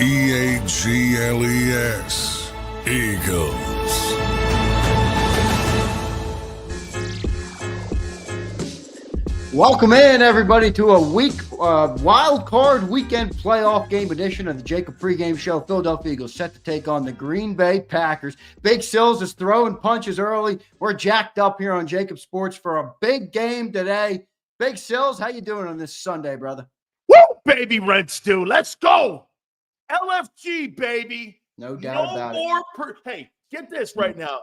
Eagles. Eagles. Welcome in, everybody, to a Wildcard Weekend playoff game edition of the JAKIB Pregame Show. Philadelphia Eagles set to take on the Green Bay Packers. Big Sills is throwing punches early. We're jacked up here on JAKIB Sports for a big game today. Big Sills, how you doing on this Sunday, brother? Woo, baby, Red Stew. Let's go. LFG, baby. No doubt about it. Hey, get this right now.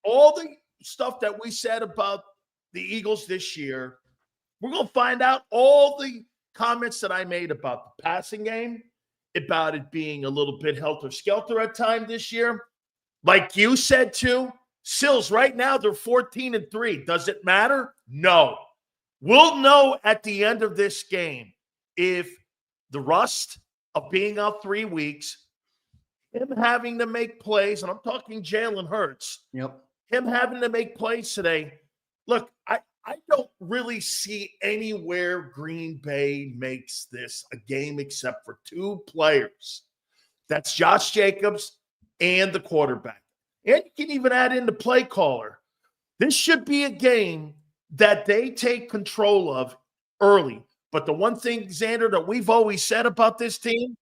All the stuff that we said about the Eagles this year, we're going to find out all the comments that I made about the passing game, about it being a little bit helter-skelter at time this year. Like you said, too, Sills, right now they're 14-3. Does it matter? No. We'll know at the end of this game if the rust of being out 3 weeks, him having to make plays, and I'm talking Jalen Hurts, him having to make plays today. Look, I don't really see anywhere Green Bay makes this a game except for two players. That's Josh Jacobs and the quarterback. And you can even add in the play caller. This should be a game that they take control of early. But the one thing, Xander, that we've always said about this team,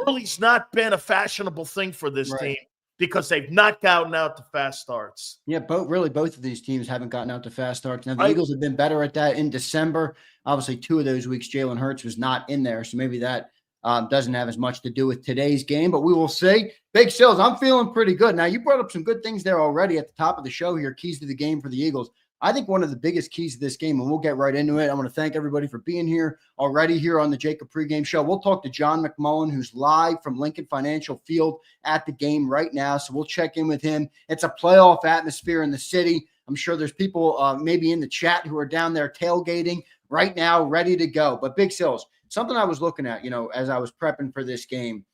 early's not been a fashionable thing for this team because they've not gotten out to fast starts. Yeah, both of these teams haven't gotten out to fast starts. Now, the Eagles have been better at that in December. Obviously, 2 of those weeks, Jalen Hurts was not in there, so maybe that doesn't have as much to do with today's game, but we will see. Big Sills, I'm feeling pretty good. Now, you brought up some good things there already at the top of the show here, keys to the game for the Eagles. I think one of the biggest keys to this game, and we'll get right into it. I want to thank everybody for being here already here on the JAKIB Pregame Show. We'll talk to John McMullen, who's live from Lincoln Financial Field at the game right now. So we'll check in with him. It's a playoff atmosphere in the city. I'm sure there's people maybe in the chat who are down there tailgating right now, ready to go. But Big Sills, something I was looking at, as I was prepping for this game,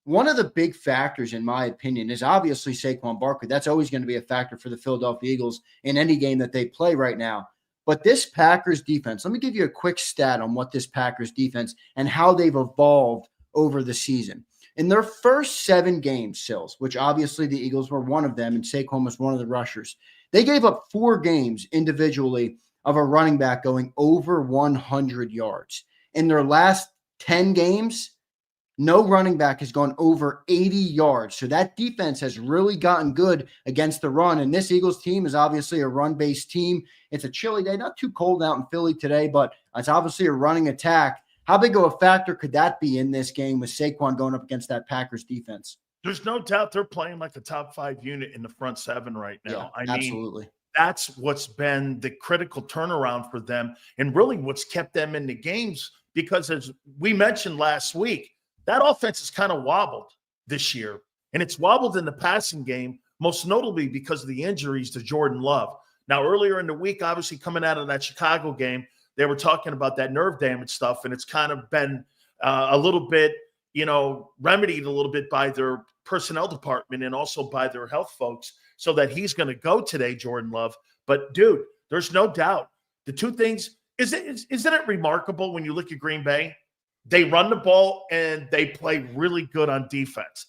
one of the big factors, in my opinion, is obviously Saquon Barkley. That's always going to be a factor for the Philadelphia Eagles in any game that they play right now. But this Packers defense, let me give you a quick stat on what this Packers defense and how they've evolved over the season. In their first 7 games, Sills, which obviously the Eagles were one of them and Saquon was one of the rushers, they gave up 4 games individually of a running back going over 100 yards. In their last 10 games, no running back has gone over 80 yards. So that defense has really gotten good against the run. And this Eagles team is obviously a run-based team. It's a chilly day, not too cold out in Philly today, but it's obviously a running attack. How big of a factor could that be in this game with Saquon going up against that Packers defense? There's no doubt they're playing like the top 5 unit in the front 7 right now. Yeah, absolutely. That's what's been the critical turnaround for them and really what's kept them in the games because as we mentioned last week, that offense has kind of wobbled this year, and it's wobbled in the passing game, most notably because of the injuries to Jordan Love. Now, earlier in the week, obviously coming out of that Chicago game, they were talking about that nerve damage stuff, and it's kind of been a little bit, remedied a little bit by their personnel department and also by their health folks so that he's going to go today, Jordan Love. But, dude, there's no doubt. The two things, isn't it remarkable when you look at Green Bay? They run the ball, and they play really good on defense.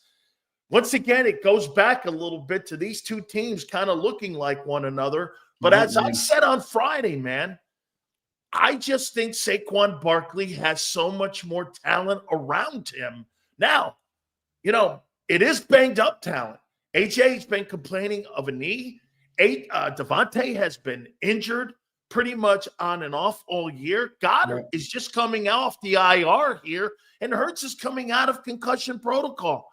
Once again, it goes back a little bit to these two teams kind of looking like one another. But as I said on Friday, man, I just think Saquon Barkley has so much more talent around him. Now, it is banged-up talent. AJ's been complaining of a knee. Devontae has been injured pretty much on and off all year. Goddard is just coming off the IR here, and Hurts is coming out of concussion protocol.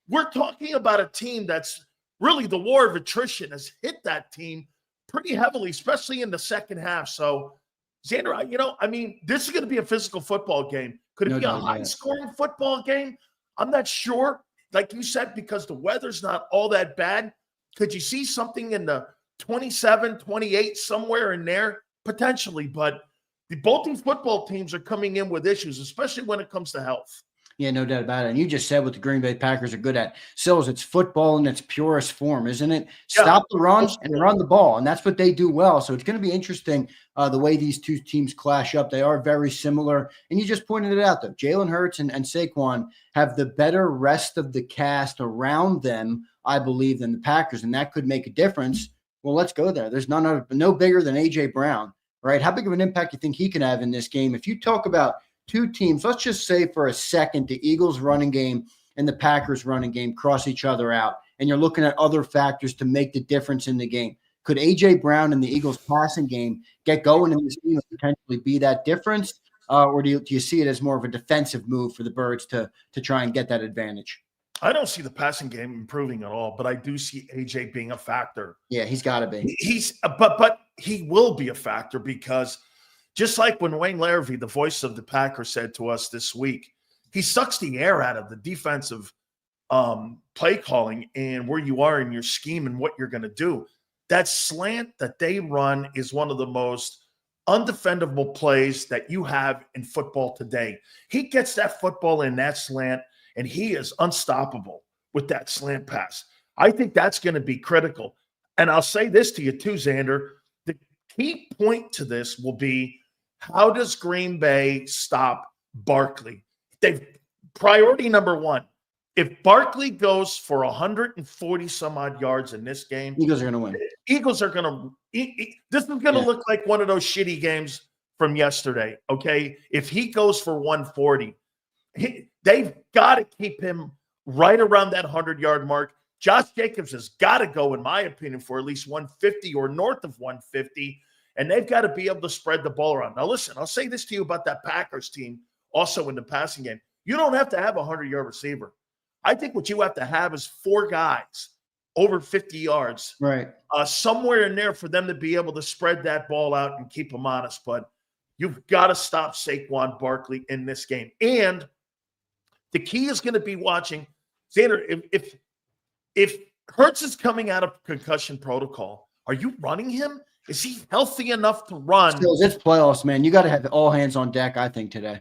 We're talking about a team that's really the war of attrition has hit that team pretty heavily, especially in the second half. So, Xander, this is going to be a physical football game. Could it be a high-scoring football game? I'm not sure. Like you said, because the weather's not all that bad, could you see something in the 27, 28, somewhere in there? Potentially, but both these football teams are coming in with issues, especially when it comes to health. Yeah, no doubt about it. And you just said what the Green Bay Packers are good at. Sills, it's football in its purest form, isn't it? Yeah. Stop the run and run the ball. And that's what they do well. So it's going to be interesting the way these two teams clash up. They are very similar. And you just pointed it out, though. Jalen Hurts and Saquon have the better rest of the cast around them, I believe, than the Packers. And that could make a difference. Well, let's go there. There's no bigger than A.J. Brown, right? How big of an impact do you think he can have in this game? If you talk about two teams, let's just say for a second, the Eagles running game and the Packers running game cross each other out, and you're looking at other factors to make the difference in the game. Could A.J. Brown and the Eagles passing game get going in this game and potentially be that difference? Or do you see it as more of a defensive move for the Birds to try and get that advantage? I don't see the passing game improving at all, but I do see A.J. being a factor. Yeah, he's got to be. But he will be a factor because just like when Wayne Larrivee, the voice of the Packers, said to us this week, he sucks the air out of the defensive play calling and where you are in your scheme and what you're going to do. That slant that they run is one of the most undefendable plays that you have in football today. He gets that football in that slant, and he is unstoppable with that slant pass. I think that's going to be critical. And I'll say this to you too, Zander. The key point to this will be, how does Green Bay stop Barkley? Priority number one, if Barkley goes for 140 some odd yards in this game, Eagles are going to win. Eagles are going to – this is going to look like one of those shitty games from yesterday, okay? If he goes for 140, they've got to keep him right around that 100-yard mark. Josh Jacobs has got to go, in my opinion, for at least 150 or north of 150. And they've got to be able to spread the ball around. Now, listen, I'll say this to you about that Packers team also in the passing game. You don't have to have a 100-yard receiver. I think what you have to have is 4 guys over 50 yards. Right. Somewhere in there for them to be able to spread that ball out and keep them honest. But you've got to stop Saquon Barkley in this game. And the key is going to be watching. Xander, if Hurts is coming out of concussion protocol, are you running him? Is he healthy enough to run? Still, it's playoffs, man. You got to have all hands on deck, I think, today.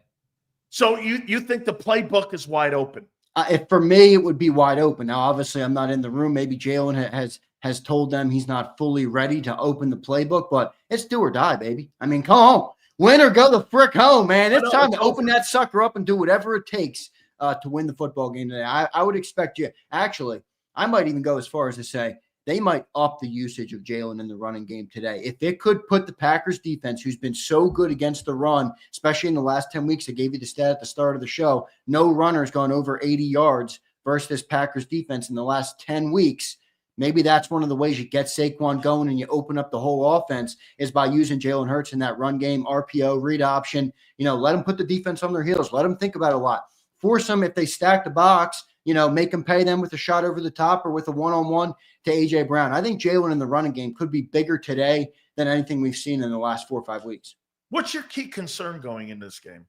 So you think the playbook is wide open? If for me, it would be wide open. Now, obviously, I'm not in the room. Maybe Jalen has told them he's not fully ready to open the playbook, but it's do or die, baby. I mean, come on. Win or go the frick home, man. It's time to open that sucker up and do whatever it takes to win the football game today. I would expect you. Actually, I might even go as far as to say they might up the usage of Jalen in the running game today. If it could put the Packers defense, who's been so good against the run, especially in the last 10 weeks, I gave you the stat at the start of the show, no runner's gone over 80 yards versus this Packers defense in the last 10 weeks. Maybe that's one of the ways you get Saquon going and you open up the whole offense is by using Jalen Hurts in that run game, RPO, read option. Let them put the defense on their heels. Let them think about it a lot. Force them if they stack the box, make them pay them with a shot over the top or with a one-on-one to A.J. Brown. I think Jalen in the running game could be bigger today than anything we've seen in the last 4 or 5 weeks. What's your key concern going in this game?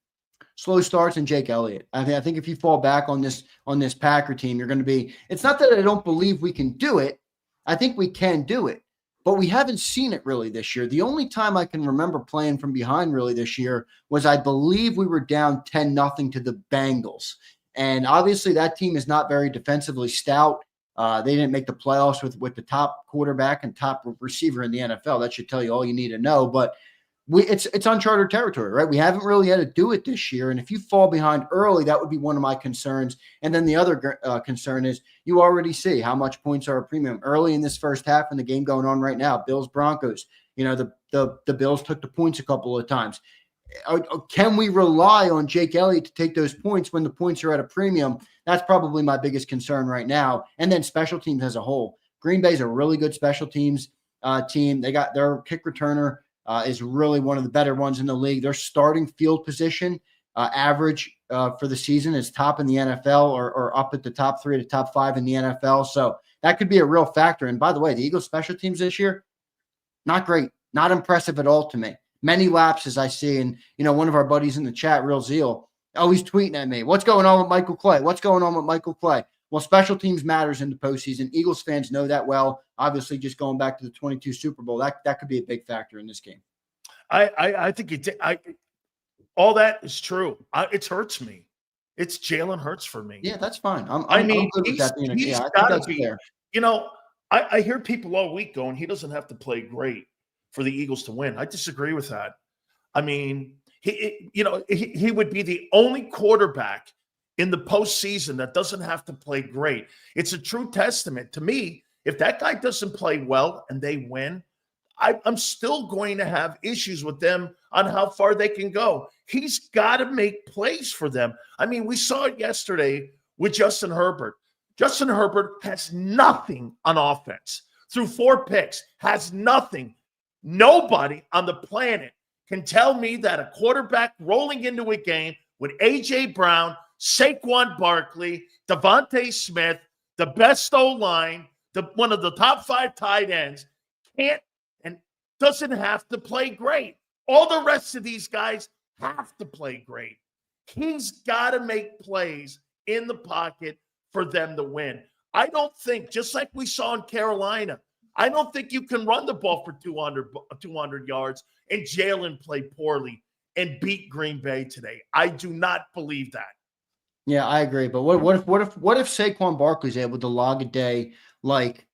Slow starts and Jake Elliott. I think if you fall back on this Packer team, you're going to be – it's not that I don't believe we can do it. I think we can do it, but we haven't seen it really this year. The only time I can remember playing from behind really this year was I believe we were down 10-0 to the Bengals. And obviously that team is not very defensively stout. They didn't make the playoffs with the top quarterback and top receiver in the NFL. That should tell you all you need to know. But it's uncharted territory, right? We haven't really had to do it this year. And if you fall behind early, that would be one of my concerns. And then the other concern is you already see how much points are a premium early in this first half and the game going on right now. Bills, Broncos, the Bills took the points a couple of times. Can we rely on Jake Elliott to take those points when the points are at a premium? That's probably my biggest concern right now. And then special teams as a whole. Green Bay's a really good special teams team. They got their kick returner is really one of the better ones in the league. Their starting field position average for the season is top in the NFL or up at the top 3 to top 5 in the NFL. So that could be a real factor. And by the way, the Eagles special teams this year, not great, not impressive at all to me. Many lapses I see. And, one of our buddies in the chat, Real Zeal, always tweeting at me, what's going on with Michael Clay? What's going on with Michael Clay? Well, special teams matters in the postseason. Eagles fans know that well. Obviously, just going back to the 22 Super Bowl, that could be a big factor in this game. I think all that is true. It hurts me. it's Jalen Hurts for me. Yeah, that's fine. I'm good with that being he's I think got to that's be. fair. You know, I hear people all week going, he doesn't have to play great for the Eagles to win. I disagree with that. I mean, he would be the only quarterback in the postseason that doesn't have to play great. It's a true testament to me. If that guy doesn't play well and they win, I'm still going to have issues with them on how far they can go. He's got to make plays for them. I mean, we saw it yesterday with Justin Herbert. Justin Herbert has nothing on offense. Through 4 picks, has nothing. Nobody on the planet can tell me that a quarterback rolling into a game with A.J. Brown, Saquon Barkley, Devontae Smith, the best O-line, one of the top 5 tight ends, can't and doesn't have to play great. All the rest of these guys have to play great. He's got to make plays in the pocket for them to win. I don't think, just like we saw in Carolina, I don't think you can run the ball for 200 yards and Jalen play poorly and beat Green Bay today. I do not believe that. Yeah, I agree. But what if Saquon Barkley's able to log a day like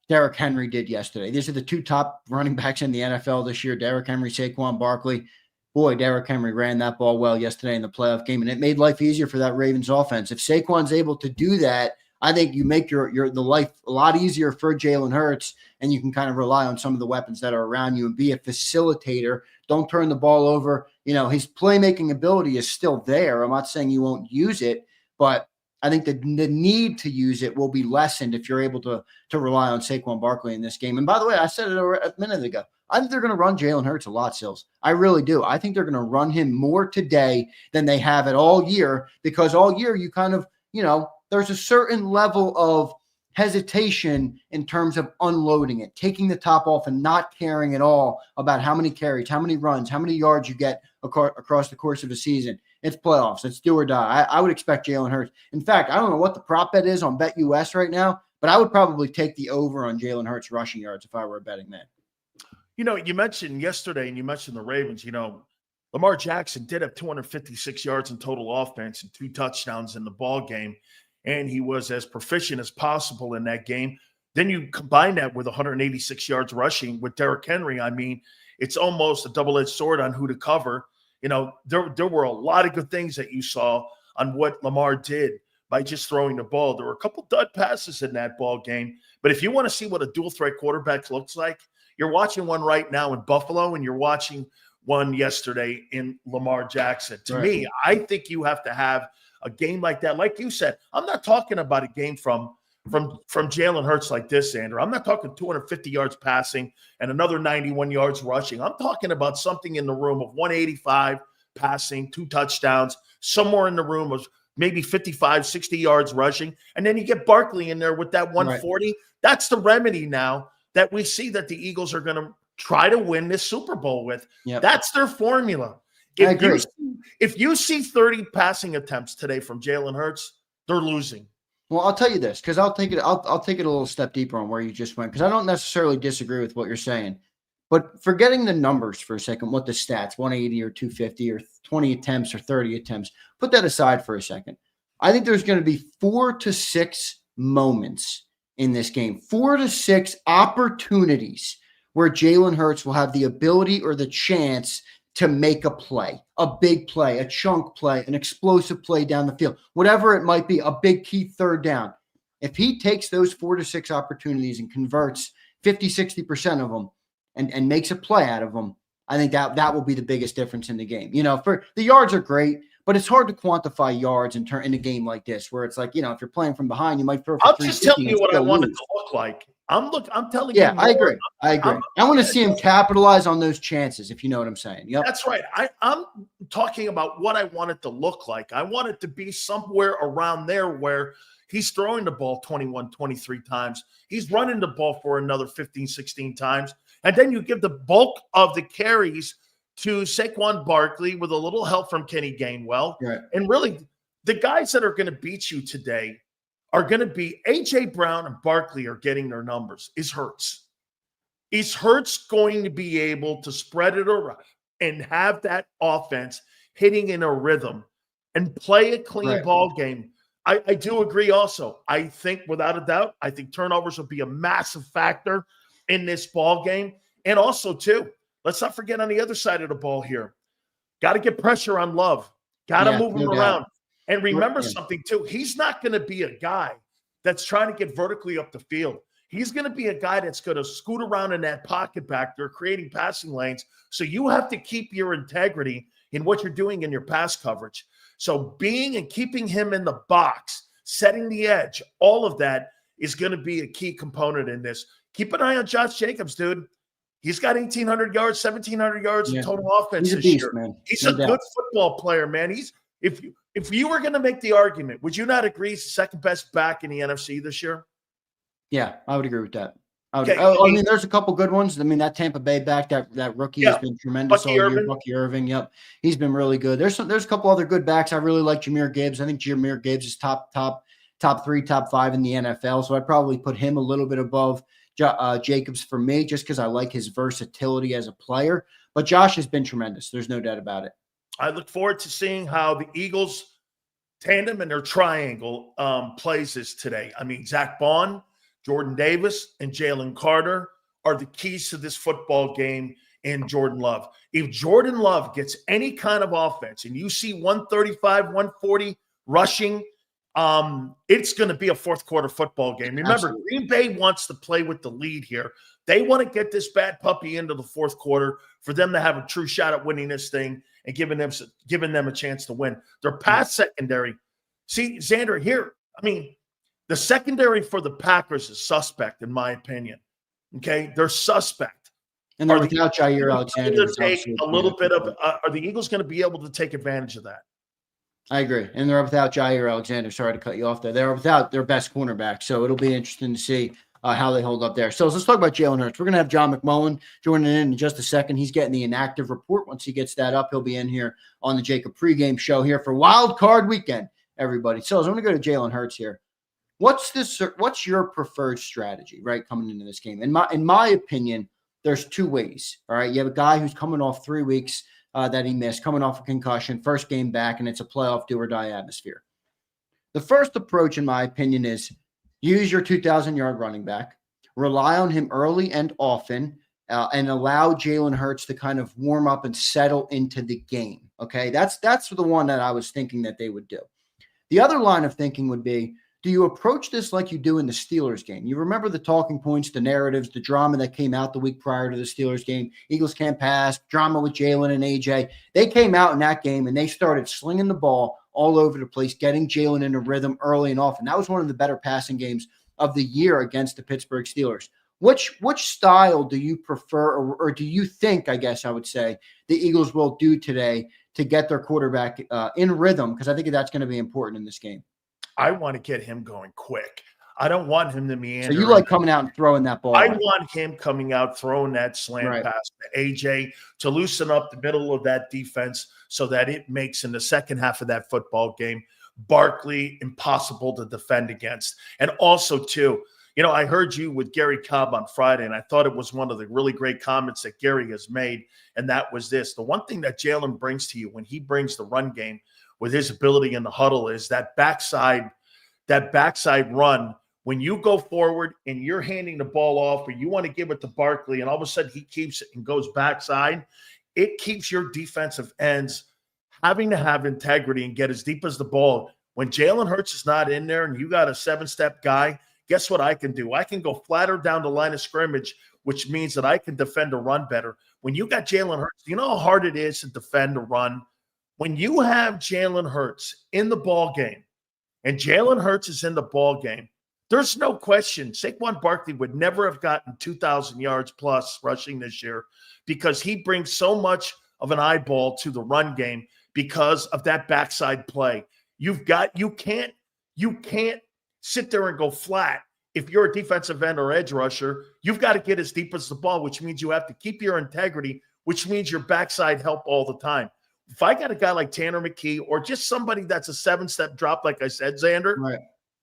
Derrick Henry did yesterday? These are the 2 top running backs in the NFL this year, Derrick Henry, Saquon Barkley. Boy, Derrick Henry ran that ball well yesterday in the playoff game, and it made life easier for that Ravens offense. If Saquon's able to do that, I think you make the life a lot easier for Jalen Hurts, and you can kind of rely on some of the weapons that are around you and be a facilitator. Don't turn the ball over. His playmaking ability is still there. I'm not saying you won't use it, but I think the need to use it will be lessened if you're able to rely on Saquon Barkley in this game. And by the way, I said it a minute ago. I think they're going to run Jalen Hurts a lot, Sills. I really do. I think they're going to run him more today than they have it all year, because all year you kind of, there's a certain level of hesitation in terms of unloading it, taking the top off and not caring at all about how many carries, how many runs, how many yards you get across the course of a season. It's playoffs. It's do or die. I would expect Jalen Hurts. In fact, I don't know what the prop bet is on BetUS right now, but I would probably take the over on Jalen Hurts rushing yards if I were a betting man. You mentioned yesterday and you mentioned the Ravens, Lamar Jackson did have 256 yards in total offense and 2 touchdowns in the ball game, and he was as proficient as possible in that game. Then you combine that with 186 yards rushing with Derrick Henry. I mean, it's almost a double-edged sword on who to cover. There were a lot of good things that you saw on what Lamar did by just throwing the ball. There were a couple dud passes in that ball game, but if you want to see what a dual-threat quarterback looks like, you're watching one right now in Buffalo, and you're watching one yesterday in Lamar Jackson. To me, I think you have to have a game like that. Like you said, I'm not talking about a game from Jalen Hurts like this, Zander. I'm not talking 250 yards passing and another 91 yards rushing. I'm talking about something in the room of 185 passing, 2 touchdowns, somewhere in the room of maybe 55, 60 yards rushing. And then you get Barkley in there with that 140. Right. That's the remedy now that we see that the Eagles are going to try to win this Super Bowl with. Yep. That's their formula. If you see 30 passing attempts today from Jalen Hurts, they're losing. Well, I'll tell you this, because I'll take it a little step deeper on where you just went, because I don't necessarily disagree with what you're saying. But forgetting the numbers for a second, what the stats, 180 or 250 or 20 attempts or 30 attempts, put that aside for a second. I think there's going to be 4 to 6 moments in this game, 4 to 6 opportunities where Jalen Hurts will have the ability or the chance to make a play, a big play, a chunk play, an explosive play down the field, whatever it might be, a big key third down. If he takes those 4 to 6 opportunities and converts 50, 60% of them and makes a play out of them, I think that will be the biggest difference in the game. For the yards are great, but it's hard to quantify yards in a game like this, where it's like, if you're playing from behind, you might throw for I'm just telling you what I want it to look like. I'm telling you. Yeah, I agree. I want to see him capitalize on those chances, if you know what I'm saying. Yep. That's right. I'm talking about what I want it to look like. I want it to be somewhere around there where he's throwing the ball 21, 23 times. He's running the ball for another 15, 16 times. And then you give the bulk of the carries to Saquon Barkley with a little help from Kenny Gainwell. Right. And really, the guys that are going to beat you today are going to be A.J. Brown and Barkley are getting their numbers. Is Hurts going to be able to spread it around and have that offense hitting in a rhythm and play a clean Right. ball game. I do agree also. I think, without a doubt, I think turnovers will be a massive factor in this ball game. And also, too, let's not forget on the other side of the ball here, got to get pressure on Love. Got to move him around. And remember something, too. He's not going to be a guy that's trying to get vertically up the field. He's going to be a guy that's going to scoot around in that pocket back there, creating passing lanes. So you have to keep your integrity in what you're doing in your pass coverage. So being and keeping him in the box, setting the edge, all of that is going to be a key component in this. Keep an eye on Josh Jacobs, dude. He's got 1,800 yards, 1,700 yards in total offense this year. Man. He's a good football player, man. If you were going to make the argument, would you not agree he's the second best back in the NFC this year? Yeah, I would agree with that. I mean, there's a couple good ones. I mean, that Tampa Bay back, that rookie has been tremendous all year. Bucky Irving, yep, he's been really good. There's a couple other good backs. I really like Jahmyr Gibbs. I think Jahmyr Gibbs is top 3, top 5 in the NFL. So I'd probably put him a little bit above Jacobs for me, just because I like his versatility as a player. But Josh has been tremendous. There's no doubt about it. I look forward to seeing how the Eagles tandem and their triangle plays this today. I mean, Zach Bond, Jordan Davis, and Jalen Carter are the keys to this football game, and Jordan Love. If Jordan Love gets any kind of offense and you see 135, 140 rushing, it's going to be a fourth quarter football game. Remember, absolutely. Green Bay wants to play with the lead here. They want to get this bad puppy into the fourth quarter for them to have a true shot at winning this thing and giving them a chance to win. Their pass secondary. See, Zander, here, I mean, the secondary for the Packers is suspect, in my opinion. Okay, they're suspect. And they're without Jair Alexander. Are the Eagles going to be able to take advantage of that? I agree. And they're without Jair Alexander. Sorry to cut you off there. They're without their best cornerback. So it'll be interesting to see how they hold up there. So let's talk about Jalen Hurts. We're going to have John McMullen joining in just a second. He's getting the inactive report. Once he gets that up, he'll be in here on the JAKIB Pregame Show here for Wildcard Weekend, everybody. So I'm going to go to Jalen Hurts here. What's your preferred strategy, right, coming into this game? In my opinion, there's two ways, all right? You have a guy who's coming off 3 weeks that he missed, coming off a concussion, first game back, and it's a playoff do-or-die atmosphere. The first approach, in my opinion, is use your 2,000-yard running back, rely on him early and often, and allow Jalen Hurts to kind of warm up and settle into the game, okay? That's the one that I was thinking that they would do. The other line of thinking would be, do you approach this like you do in the Steelers game? You remember the talking points, the narratives, the drama that came out the week prior to the Steelers game. Eagles can't pass, drama with Jalen and AJ. They came out in that game and they started slinging the ball all over the place, getting Jalen in a rhythm early and often. That was one of the better passing games of the year against the Pittsburgh Steelers. Which style do you prefer, or do you think, I guess I would say, the Eagles will do today to get their quarterback in rhythm? Because I think that's going to be important in this game. I want to get him going quick. I don't want him to meander. So you like coming out and throwing that ball? I want him coming out, throwing that slant pass to AJ to loosen up the middle of that defense so that it makes, in the second half of that football game, Barkley impossible to defend against. And also, too, I heard you with Gary Cobb on Friday, and I thought it was one of the really great comments that Gary has made, and that was this. The one thing that Jalen brings to you when he brings the run game with his ability in the huddle is that backside run. When you go forward and you're handing the ball off, or you want to give it to Barkley, and all of a sudden he keeps it and goes backside, it keeps your defensive ends having to have integrity and get as deep as the ball. When Jalen Hurts is not in there and you got a 7-step guy, guess what I can do? I can go flatter down the line of scrimmage, which means that I can defend a run better. When you got Jalen Hurts, you know how hard it is to defend a run? When you have Jalen Hurts in the ball game, and Jalen Hurts is in the ball game, there's no question Saquon Barkley would never have gotten 2,000 yards plus rushing this year, because he brings so much of an eyeball to the run game because of that backside play. You can't sit there and go flat. If you're a defensive end or edge rusher, you've got to get as deep as the ball, which means you have to keep your integrity, which means your backside help all the time. If I got a guy like Tanner McKee, or just somebody that's a 7-step drop, like I said, Zander, right,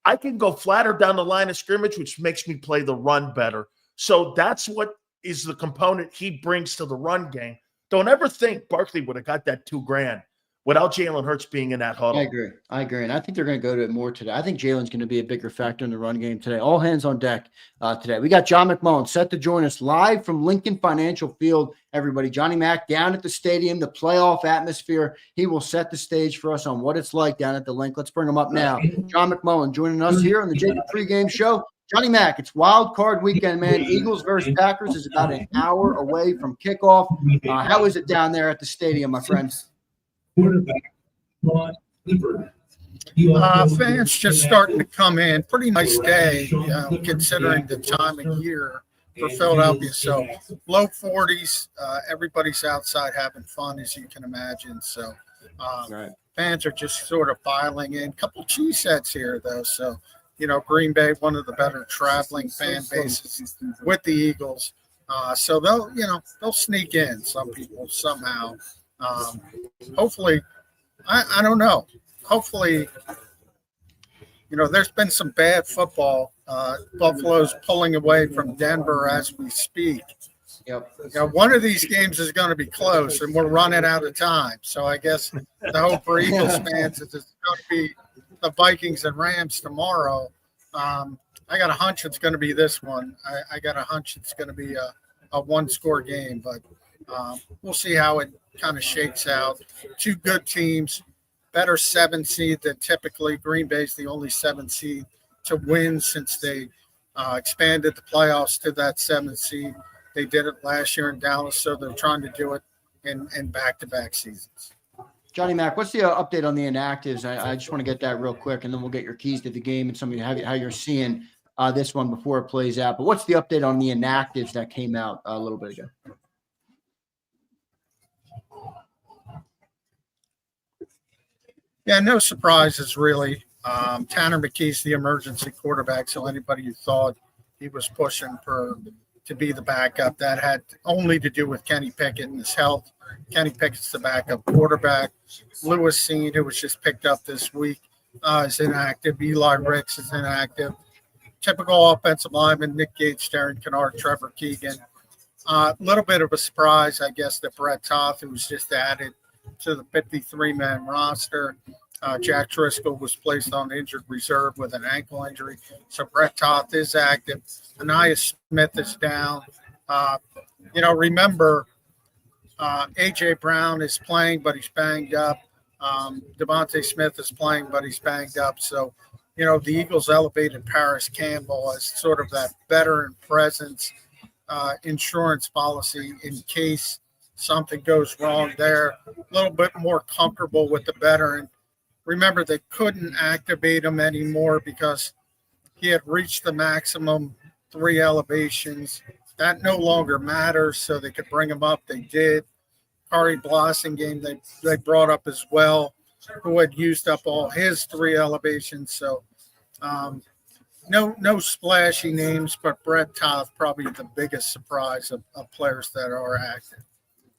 I can go flatter down the line of scrimmage, which makes me play the run better. So that's what is the component he brings to the run game. Don't ever think Barkley would have got that $2,000 without Jalen Hurts being in that huddle. I agree. And I think they're going to go to it more today. I think Jalen's going to be a bigger factor in the run game today. All hands on deck today. We got John McMullen set to join us live from Lincoln Financial Field. Everybody, Johnny Mac down at the stadium, the playoff atmosphere. He will set the stage for us on what it's like down at the Link. Let's bring him up now. John McMullen joining us here on the JAKIB Pregame Show. Johnny Mac, it's Wildcard Weekend, man. Eagles versus Packers is about an hour away from kickoff. How is it down there at the stadium, my friends? Fans just starting to come in. Pretty nice day, considering the time of year for Philadelphia. So low 40s. Everybody's outside having fun, as you can imagine. So fans are just sort of filing in. Couple cheese sets here, though. So, Green Bay, one of the better traveling fan bases with the Eagles. So they'll sneak in, some people somehow. Hopefully, I don't know. Hopefully, there's been some bad football. Buffalo's pulling away from Denver as we speak. Yep. One of these games is going to be close, and we're running out of time. So I guess the hope for Eagles fans is it's going to be the Vikings and Rams tomorrow. I got a hunch it's going to be this one. I got a hunch it's going to be a one-score game, but we'll see how it kind of shakes out. Two good teams, better 7 seed than typically. Green Bay's the only 7 seed to win since they expanded the playoffs to that 7th seed. They did it last year in Dallas, so they're trying to do it in back-to-back seasons. Johnny Mac, what's the update on the inactives? I just want to get that real quick, and then we'll get your keys to the game and something how you're seeing this one before it plays out. But what's the update on the inactives that came out a little bit ago? Yeah, no surprises really. Tanner McKee's the emergency quarterback, so anybody who thought he was pushing to be the backup, that had only to do with Kenny Pickett and his health. Kenny Pickett's the backup quarterback. Lewis Seen, who was just picked up this week, is inactive. Eli Ricks is inactive. Typical offensive lineman, Nick Gates, Darren Kennard, Trevor Keegan. A little bit of a surprise, I guess, that Brett Toth, who was just added to the 53-man roster. Jack Driscoll was placed on injured reserve with an ankle injury. So Brett Toth is active. Aniyah Smith is down. Remember, A.J. Brown is playing, but he's banged up. Devontae Smith is playing, but he's banged up. So, the Eagles elevated Paris Campbell as sort of that veteran presence insurance policy in case something goes wrong there. A little bit more comfortable with the veteran. Remember, they couldn't activate him anymore because he had reached the maximum 3 elevations. That no longer matters, so they could bring him up. They did. Kari Blossingame, they brought up as well, who had used up all his 3 elevations. So no splashy names, but Brett Toth probably the biggest surprise of players that are active.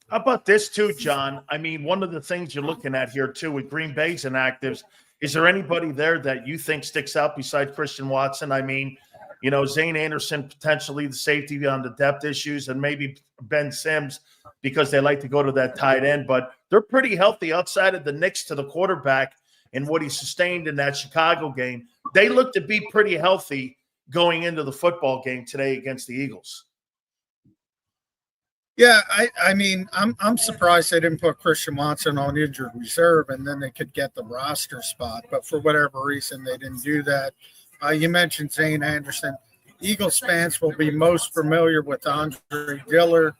How about this too, John? I mean, one of the things you're looking at here too with Green Bay's inactives, is there anybody there that you think sticks out besides Christian Watson? I mean, Zane Anderson, potentially the safety on the depth issues, and maybe Ben Sims because they like to go to that tight end, but they're pretty healthy outside of the nicks to the quarterback and what he sustained in that Chicago game. They look to be pretty healthy going into the football game today against the Eagles. Yeah, I mean, I'm surprised they didn't put Christian Watson on injured reserve and then they could get the roster spot. But for whatever reason, they didn't do that. You mentioned Zane Anderson. Eagles fans will be most familiar with Andre Dillard,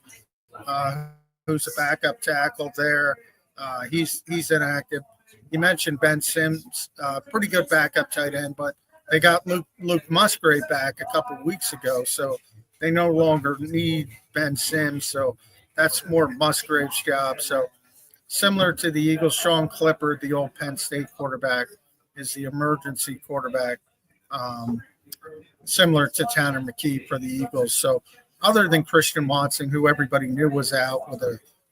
who's a backup tackle there. He's inactive. You mentioned Ben Sims, pretty good backup tight end, but they got Luke Musgrave back a couple weeks ago, so they no longer need Ben Sims, so that's more Musgrave's job. So similar to the Eagles, Sean Clifford, the old Penn State quarterback, is the emergency quarterback, similar to Tanner McKee for the Eagles. So other than Christian Watson, who everybody knew was out with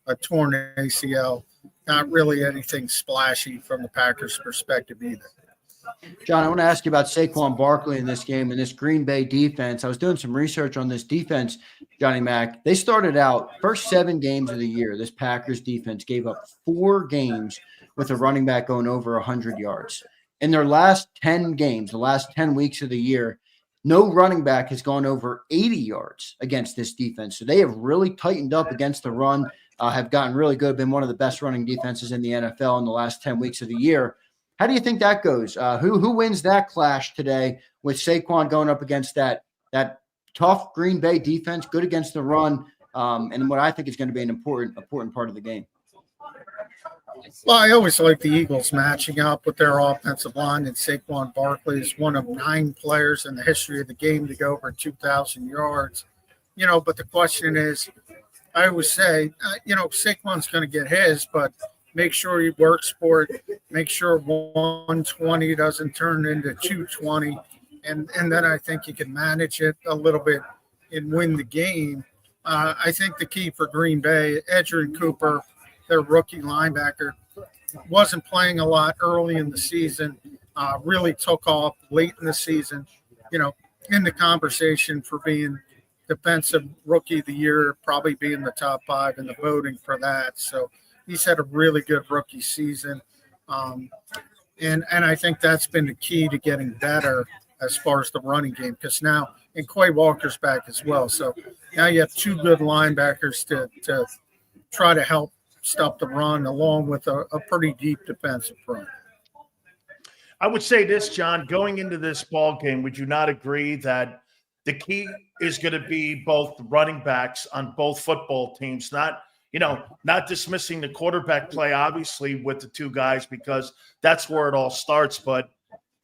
a torn ACL, not really anything splashy from the Packers' perspective either. John, I want to ask you about Saquon Barkley in this game and this Green Bay defense. I was doing some research on this defense, Johnny Mac. They started out first 7 games of the year. This Packers defense gave up 4 games with a running back going over 100 yards. In their last 10 games, the last 10 weeks of the year, no running back has gone over 80 yards against this defense. So they have really tightened up against the run, have gotten really good, been one of the best running defenses in the NFL in the last 10 weeks of the year. How do you think that goes? Who wins that clash today with Saquon going up against that tough Green Bay defense, good against the run, and what I think is going to be an important part of the game? Well, I always like the Eagles matching up with their offensive line, and Saquon Barkley is one of 9 players in the history of the game to go over 2,000 yards. But the question is, I always say, Saquon's going to get his, but make sure he works for it. Make sure 120 doesn't turn into 220. And then I think you can manage it a little bit and win the game. I think the key for Green Bay, Edgerrin Cooper, their rookie linebacker, wasn't playing a lot early in the season, really took off late in the season, in the conversation for being defensive rookie of the year, probably being the top 5 in the voting for that. So he's had a really good rookie season. And I think that's been the key to getting better as far as the running game, because now, and Quay Walker's back as well. So now you have 2 good linebackers to try to help stop the run, along with a pretty deep defensive front. I would say this, John, going into this ball game, would you not agree that the key is going to be both running backs on both football teams, not dismissing the quarterback play, obviously, with the 2 guys, because that's where it all starts. But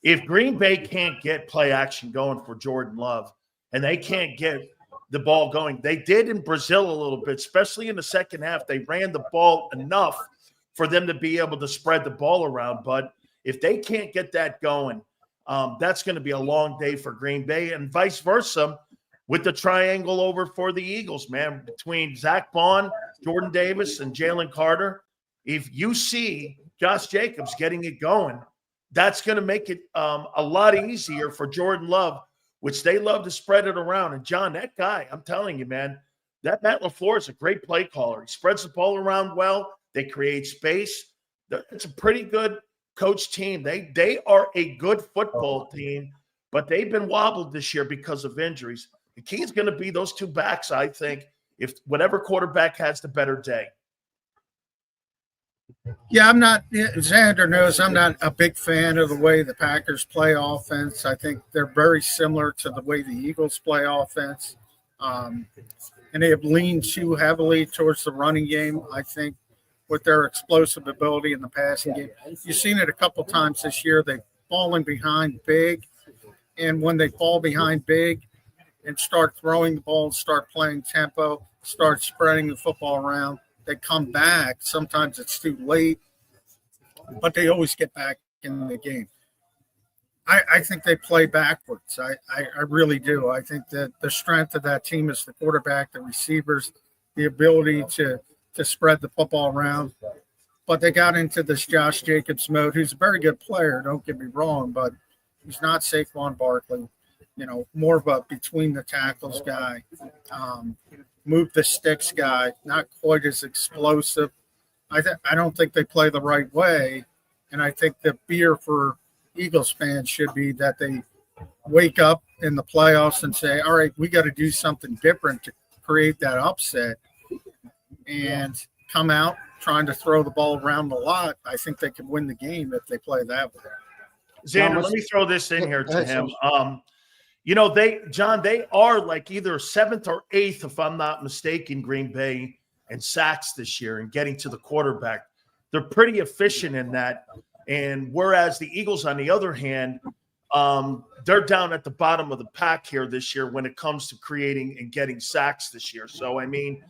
if Green Bay can't get play action going for Jordan Love, and they can't get the ball going, they did in Brazil a little bit, especially in the second half. They ran the ball enough for them to be able to spread the ball around. But if they can't get that going, that's going to be a long day for Green Bay, and vice versa with the triangle over for the Eagles, man, between Zach Bond, Jordan Davis, and Jalen Carter. If you see Josh Jacobs getting it going, that's going to make it a lot easier for Jordan Love, which they love to spread it around. And, John, that guy, I'm telling you, man, that Matt LaFleur is a great play caller. He spreads the ball around well. They create space. It's a pretty good coach team. They are a good football team, but they've been wobbled this year because of injuries. The key is going to be those 2 backs, I think, if whatever quarterback has the better day. Yeah, Xander knows I'm not a big fan of the way the Packers play offense. I think they're very similar to the way the Eagles play offense. And they have leaned too heavily towards the running game, I think, with their explosive ability in the passing game. You've seen it a couple times this year. They've fallen behind big. And when they fall behind big and start throwing the ball, start playing tempo, start spreading the football around, they come back. Sometimes it's too late, but they always get back in the game. I think they play backwards. I really do. I think that the strength of that team is the quarterback, the receivers, the ability to spread the football around. But they got into this Josh Jacobs mode, who's a very good player, don't get me wrong, but he's not Saquon Barkley, more of a between the tackles guy. Move the sticks guy, not quite as explosive. I don't think they play the right way, and I think the fear for Eagles fans should be that they wake up in the playoffs and say, all right, we got to do something different to create that upset, and come out trying to throw the ball around a lot. I think they could win the game if they play that way. Xander, let me throw this in here to him. They are like either 7th or 8th, if I'm not mistaken, Green Bay, in sacks this year and getting to the quarterback. They're pretty efficient in that. And whereas the Eagles, on the other hand, they're down at the bottom of the pack here this year when it comes to creating and getting sacks this year. So, I mean,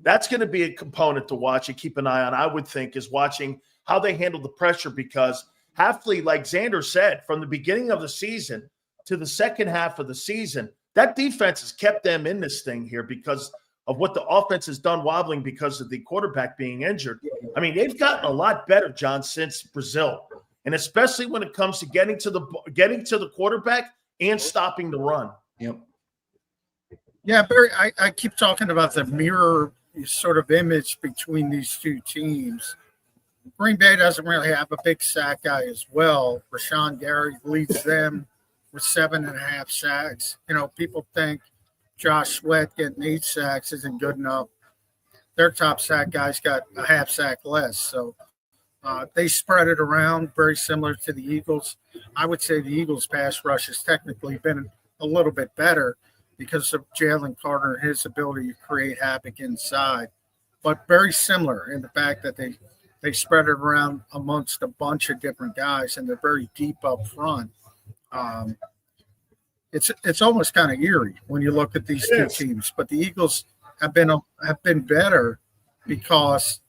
that's going to be a component to watch and keep an eye on, I would think, is watching how they handle the pressure, because Hafley, like Xander said, from the beginning of the season to the second half of the season, that defense has kept them in this thing here because of what the offense has done, wobbling because of the quarterback being injured. I mean, they've gotten a lot better, John, since Brazil, and especially when it comes to getting to the quarterback and stopping the run. Yep. Yeah, Barry, I keep talking about the mirror sort of image between these 2 teams. Green Bay doesn't really have a big sack guy as well. Rashawn Gary leads them with 7.5 sacks. People think Josh Sweat getting 8 sacks isn't good enough. Their top sack guy's got a half sack less. So they spread it around, very similar to the Eagles. I would say the Eagles' pass rush has technically been a little bit better because of Jalen Carter and his ability to create havoc inside, but very similar in the fact that they spread it around amongst a bunch of different guys, and they're very deep up front. It's almost kind of eerie when you look at these two teams, but the Eagles have been better because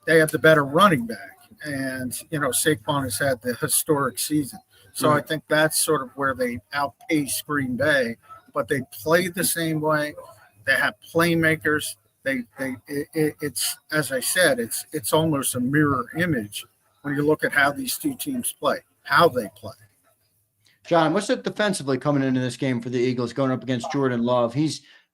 they have the better running back, and Saquon has had the historic season. So I think that's sort of where they outpace Green Bay, but they play the same way. They have playmakers. It's as I said, it's almost a mirror image when you look at how these two teams play, how they play. John, what's it defensively coming into this game for the Eagles going up against Jordan Love?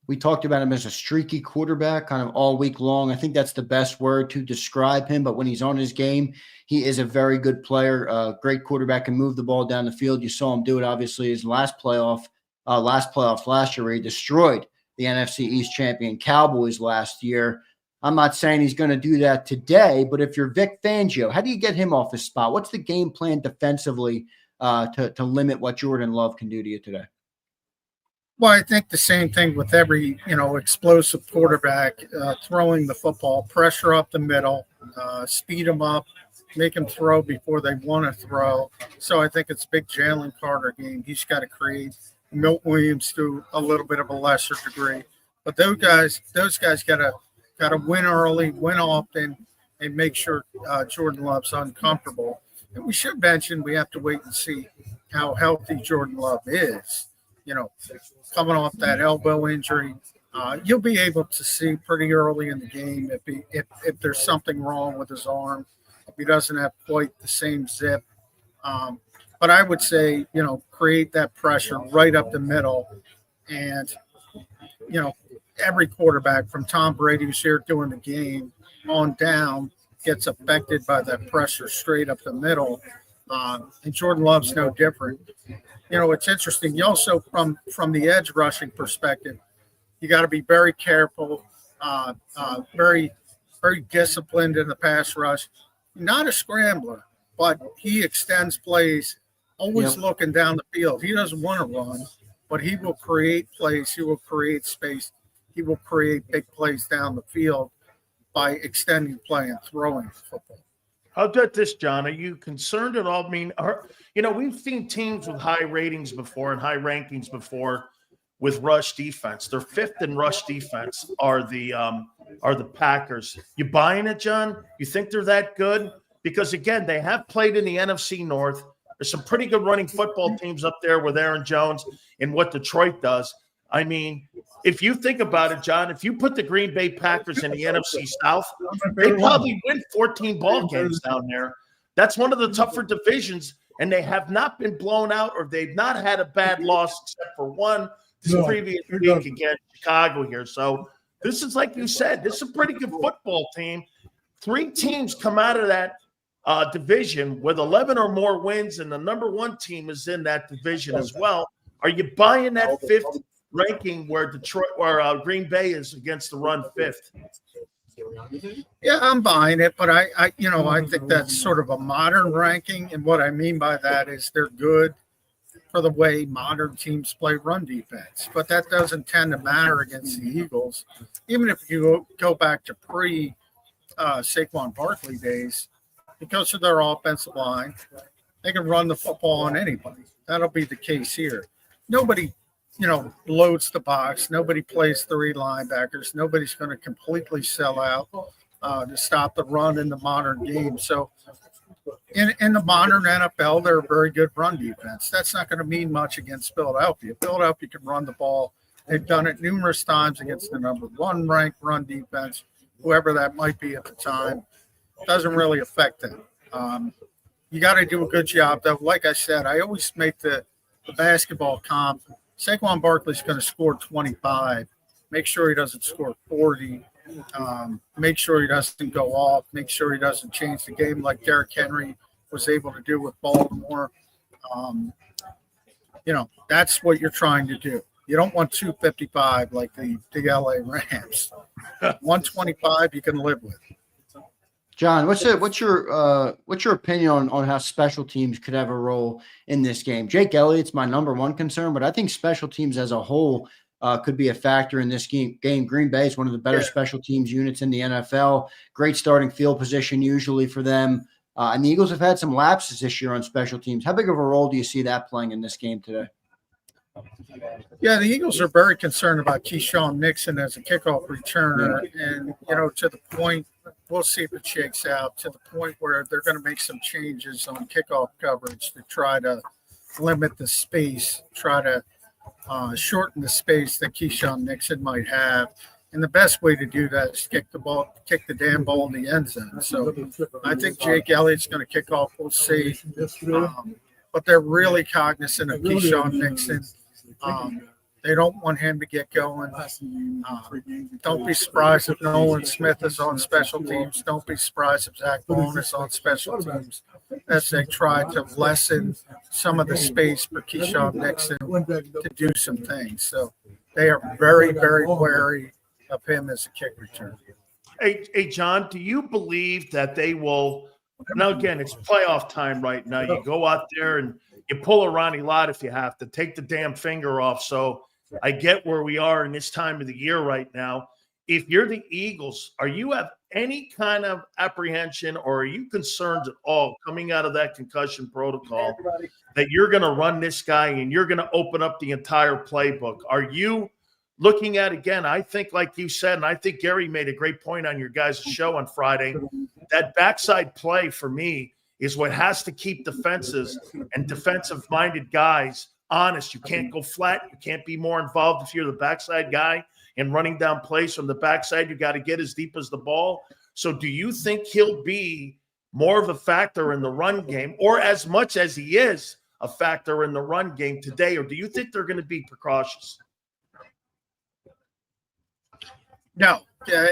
We talked about him as a streaky quarterback kind of all week long. I think that's the best word to describe him. But when he's on his game, he is a very good player, great quarterback, can move the ball down the field. You saw him do it, obviously, his last playoff last year where he destroyed the NFC East champion Cowboys last year. I'm not saying he's going to do that today, but if you're Vic Fangio, how do you get him off his spot? What's the game plan defensively to limit what Jordan Love can do to you today? Well, I think the same thing with every, explosive quarterback, throwing the football, pressure up the middle, speed them up, make them throw before they want to throw. So I think it's a big Jalen Carter game. He's got to create. Milt Williams to a little bit of a lesser degree, but those guys got to win early, win often, and make sure Jordan Love's uncomfortable. And we should mention we have to wait and see how healthy Jordan Love is. Coming off that elbow injury, you'll be able to see pretty early in the game if there's something wrong with his arm, if he doesn't have quite the same zip. But I would say, create that pressure right up the middle. And, every quarterback from Tom Brady, who's here doing the game, on down gets affected by that pressure straight up the middle. And Jordan Love's no different. It's interesting. You also, from the edge rushing perspective, you got to be very careful, very, very disciplined in the pass rush. Not a scrambler, but he extends plays, always looking down the field. He doesn't want to run, but he will create plays. He will create space. He will create big plays down the field by extending play and throwing the football. How about this, John? Are you concerned at all? I mean, we've seen teams with high ratings before and high rankings before with rush defense. Their fifth in rush defense are the Packers. You buying it, John? You think they're that good? Because, again, they have played in the NFC North. There's some pretty good running football teams up there with Aaron Jones and what Detroit does. I mean, if you think about it, John, if you put the Green Bay Packers in the NFC South, they probably win 14 ball games down there. That's one of the tougher divisions, and they have not been blown out or they've not had a bad loss except for one this previous week against Chicago here. So this is, like you said, this is a pretty good football team. 3 teams come out of that division with 11 or more wins, and the number 1 team is in that division as well. Are you buying that 5th ranking where Green Bay is against the run 5th? Yeah, I'm buying it, but I think that's sort of a modern ranking, and what I mean by that is they're good for the way modern teams play run defense, but that doesn't tend to matter against the Eagles. Even if you go back to Saquon Barkley days, because of their offensive line, they can run the football on anybody. That'll be the case here. Nobody, loads the box. Nobody plays 3 linebackers. Nobody's going to completely sell out to stop the run in the modern game. So in the modern NFL, they're a very good run defense. That's not going to mean much against Philadelphia. Philadelphia can run the ball. They've done it numerous times against the number 1 ranked run defense, whoever that might be at the time. Doesn't really affect them. You got to do a good job, though. Like I said, I always make the basketball comp. Saquon Barkley's going to score 25. Make sure he doesn't score 40 Make sure he doesn't go off. Make sure he doesn't change the game like Derrick Henry was able to do with Baltimore. That's what you're trying to do. You don't want 255 like the LA Rams. 125 you can live with. John, what's your opinion on how special teams could have a role in this game? Jake Elliott's my number one concern, but I think special teams as a whole could be a factor in this game. Green Bay is one of the better special teams units in the NFL. Great starting field position usually for them. And the Eagles have had some lapses this year on special teams. How big of a role do you see that playing in this game today? Yeah, the Eagles are very concerned about Keyshawn Nixon as a kickoff returner. And, to the point, we'll see if it shakes out, to the point where they're going to make some changes on kickoff coverage to try to limit the space, try to shorten the space that Keyshawn Nixon might have. And the best way to do that is kick the damn ball in the end zone. So I think Jake Elliott's going to kick off. We'll see. But they're really cognizant of Keyshawn Nixon. They don't want him to get going. Don't be surprised if Nolan Smith is on special teams. Don't be surprised if Zach Bone is on special teams as they try to lessen some of the space for Keyshawn Nixon to do some things. So they are very, very wary of him as a kick returner. Hey, John, do you believe that they will – now, again, it's playoff time right now. You go out there and you pull a Ronnie Lott if you have to. Take the damn finger off. So I get where we are in this time of the year right now. If you're the Eagles, are you have any kind of apprehension or are you concerned at all coming out of that concussion protocol that you're going to run this guy and you're going to open up the entire playbook? Are you looking at, again, I think like you said, and I think Gary made a great point on your guys' show on Friday, that backside play for me is what has to keep defenses and defensive-minded guys honest. You can't go flat. You can't be more involved if you're the backside guy and running down plays from the backside. You got to get as deep as the ball. So do you think he'll be more of a factor in the run game, or as much as he is a factor in the run game today, or do you think they're going to be precautious? No,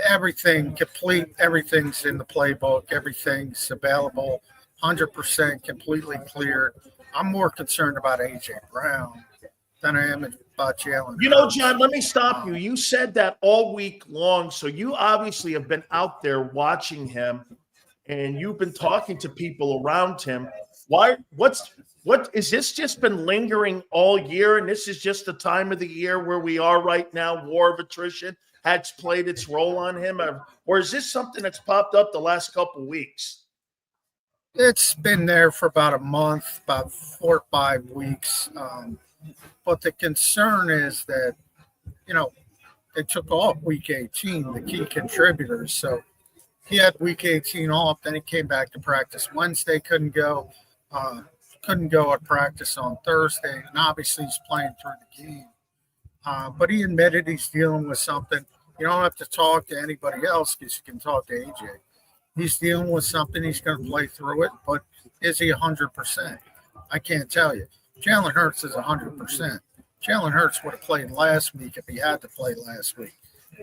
everything's in the playbook. Everything's available, 100% completely cleared. I'm more concerned about A.J. Brown than I am about Jalen. John, let me stop you. You said that all week long, so you obviously have been out there watching him, and you've been talking to people around him. What is this just been lingering all year, and this is just the time of the year where we are right now, war of attrition has played its role on him, or is this something that's popped up the last couple of weeks? It's been there for about a month, about 4 or 5 weeks. But the concern is that, they took off week 18, the key contributors. So he had week 18 off, then he came back to practice Wednesday, couldn't go at practice on Thursday, and obviously he's playing through the game. But he admitted he's dealing with something. You don't have to talk to anybody else because you can talk to AJ. He's dealing with something. He's going to play through it. But is he 100%? I can't tell you. Jalen Hurts is 100%. Jalen Hurts would have played last week if he had to play last week.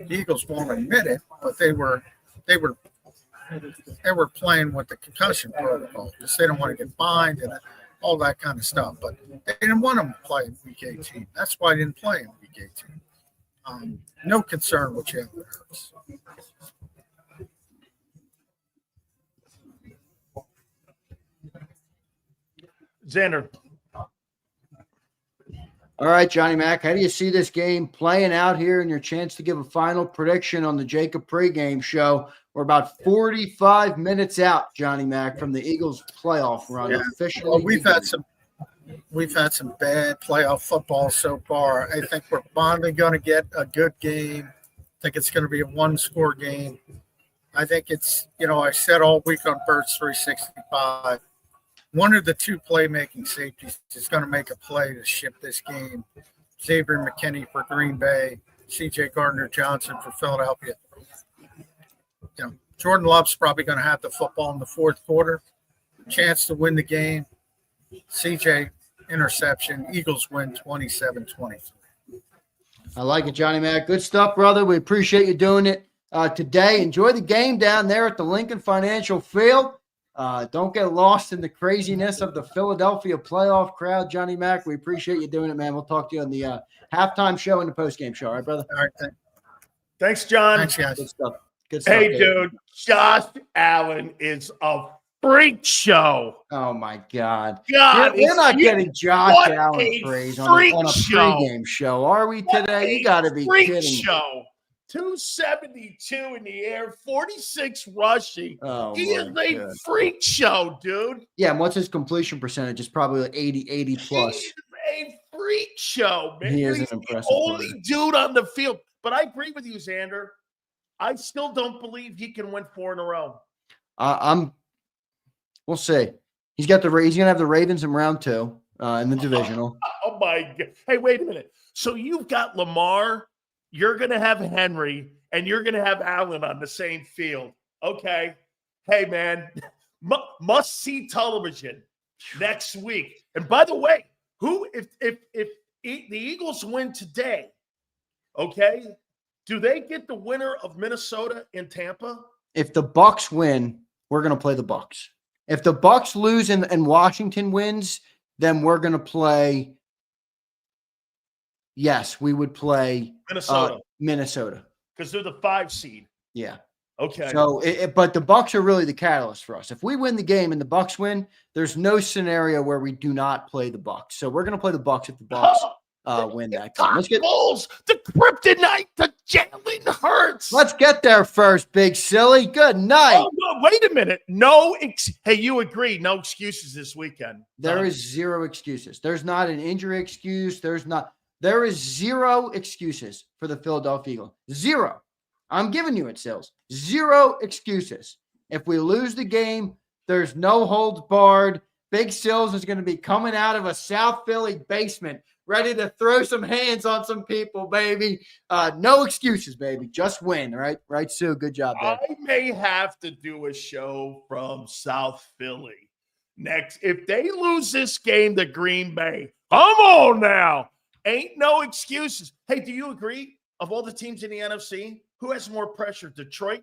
The Eagles won't admit it, but they were playing with the concussion protocol because they don't want to get fined and all that kind of stuff. But they didn't want him to play in week 18. That's why they didn't play in week 18. No concern with Jalen Hurts. Zander. All right, Johnny Mac, how do you see this game playing out here and your chance to give a final prediction on the JAKIB Pregame Show? We're about 45 minutes out, Johnny Mac, from the Eagles playoff run. Yeah. Officially, well, we've had some bad playoff football so far. I think we're finally going to get a good game. I think it's going to be a one-score game. I think it's, I said all week on Birds 365, one of the two playmaking safeties is going to make a play to ship this game. Xavier McKinney for Green Bay, C.J. Gardner-Johnson for Philadelphia. Jordan Love's probably going to have the football in the fourth quarter. Chance to win the game. C.J. interception. Eagles win 27-23. I like it, Johnny Mac. Good stuff, brother. We appreciate you doing it. today. Enjoy the game down there at the Lincoln Financial Field. Don't get lost in the craziness of the Philadelphia playoff crowd. Johnny Mac, we appreciate you doing it, man. We'll talk to you on the halftime show and the postgame show. All right, brother? All right. Thanks, John. Thanks, guys. Good stuff. Good stuff, Hey, Dave. dude, Josh Allen is a freak show. Oh, my God. God, We're not getting Josh what Allen a praise freak on a show. pregame show, are we today? You got to be freak kidding me. show. 272 in the air, 46 rushing. Oh, He is my a God. freak show, dude. Yeah, and what's his completion percentage? It's probably like 80 plus. He is a freak show, man. He is He's an the impressive only player. dude on the field. But I agree with you, Zander. I still don't believe he can win 4 in a row. We'll see. He's gonna have the Ravens in round 2 in the divisional. Oh my God. Hey, wait a minute. So you've got Lamar, you're going to have Henry, and you're going to have Allen on the same field. Okay. Hey, man, must see television next week. And by the way, if the Eagles win today, okay, do they get the winner of Minnesota in Tampa? If the Bucks win, we're gonna play the Bucks. If the Bucks lose and Washington wins, then we're gonna play. Yes, we would play Minnesota. Because they're the 5 seed. Yeah. Okay. So, but the Bucks are really the catalyst for us. If we win the game and the Bucks win, there's no scenario where we do not play the Bucks. So we're going to play the Bucks if the Bucks win that game. Let's get Bulls, the kryptonite, the Jalen Hurts. Let's get there first, big silly. Good night. Oh, no, wait a minute. Hey, you agree? No excuses this weekend. There is zero excuses. There's not an injury excuse. There is zero excuses for the Philadelphia Eagles. Zero. I'm giving you it, Sills. Zero excuses. If we lose the game, there's no holds barred. Big Sills is going to be coming out of a South Philly basement, ready to throw some hands on some people, baby. No excuses, baby. Just win, right? Right, Sue? Good job, there. I may have to do a show from South Philly next. If they lose this game to Green Bay, come on now. Ain't no excuses. Hey, do you agree? Of all the teams in the NFC, who has more pressure? Detroit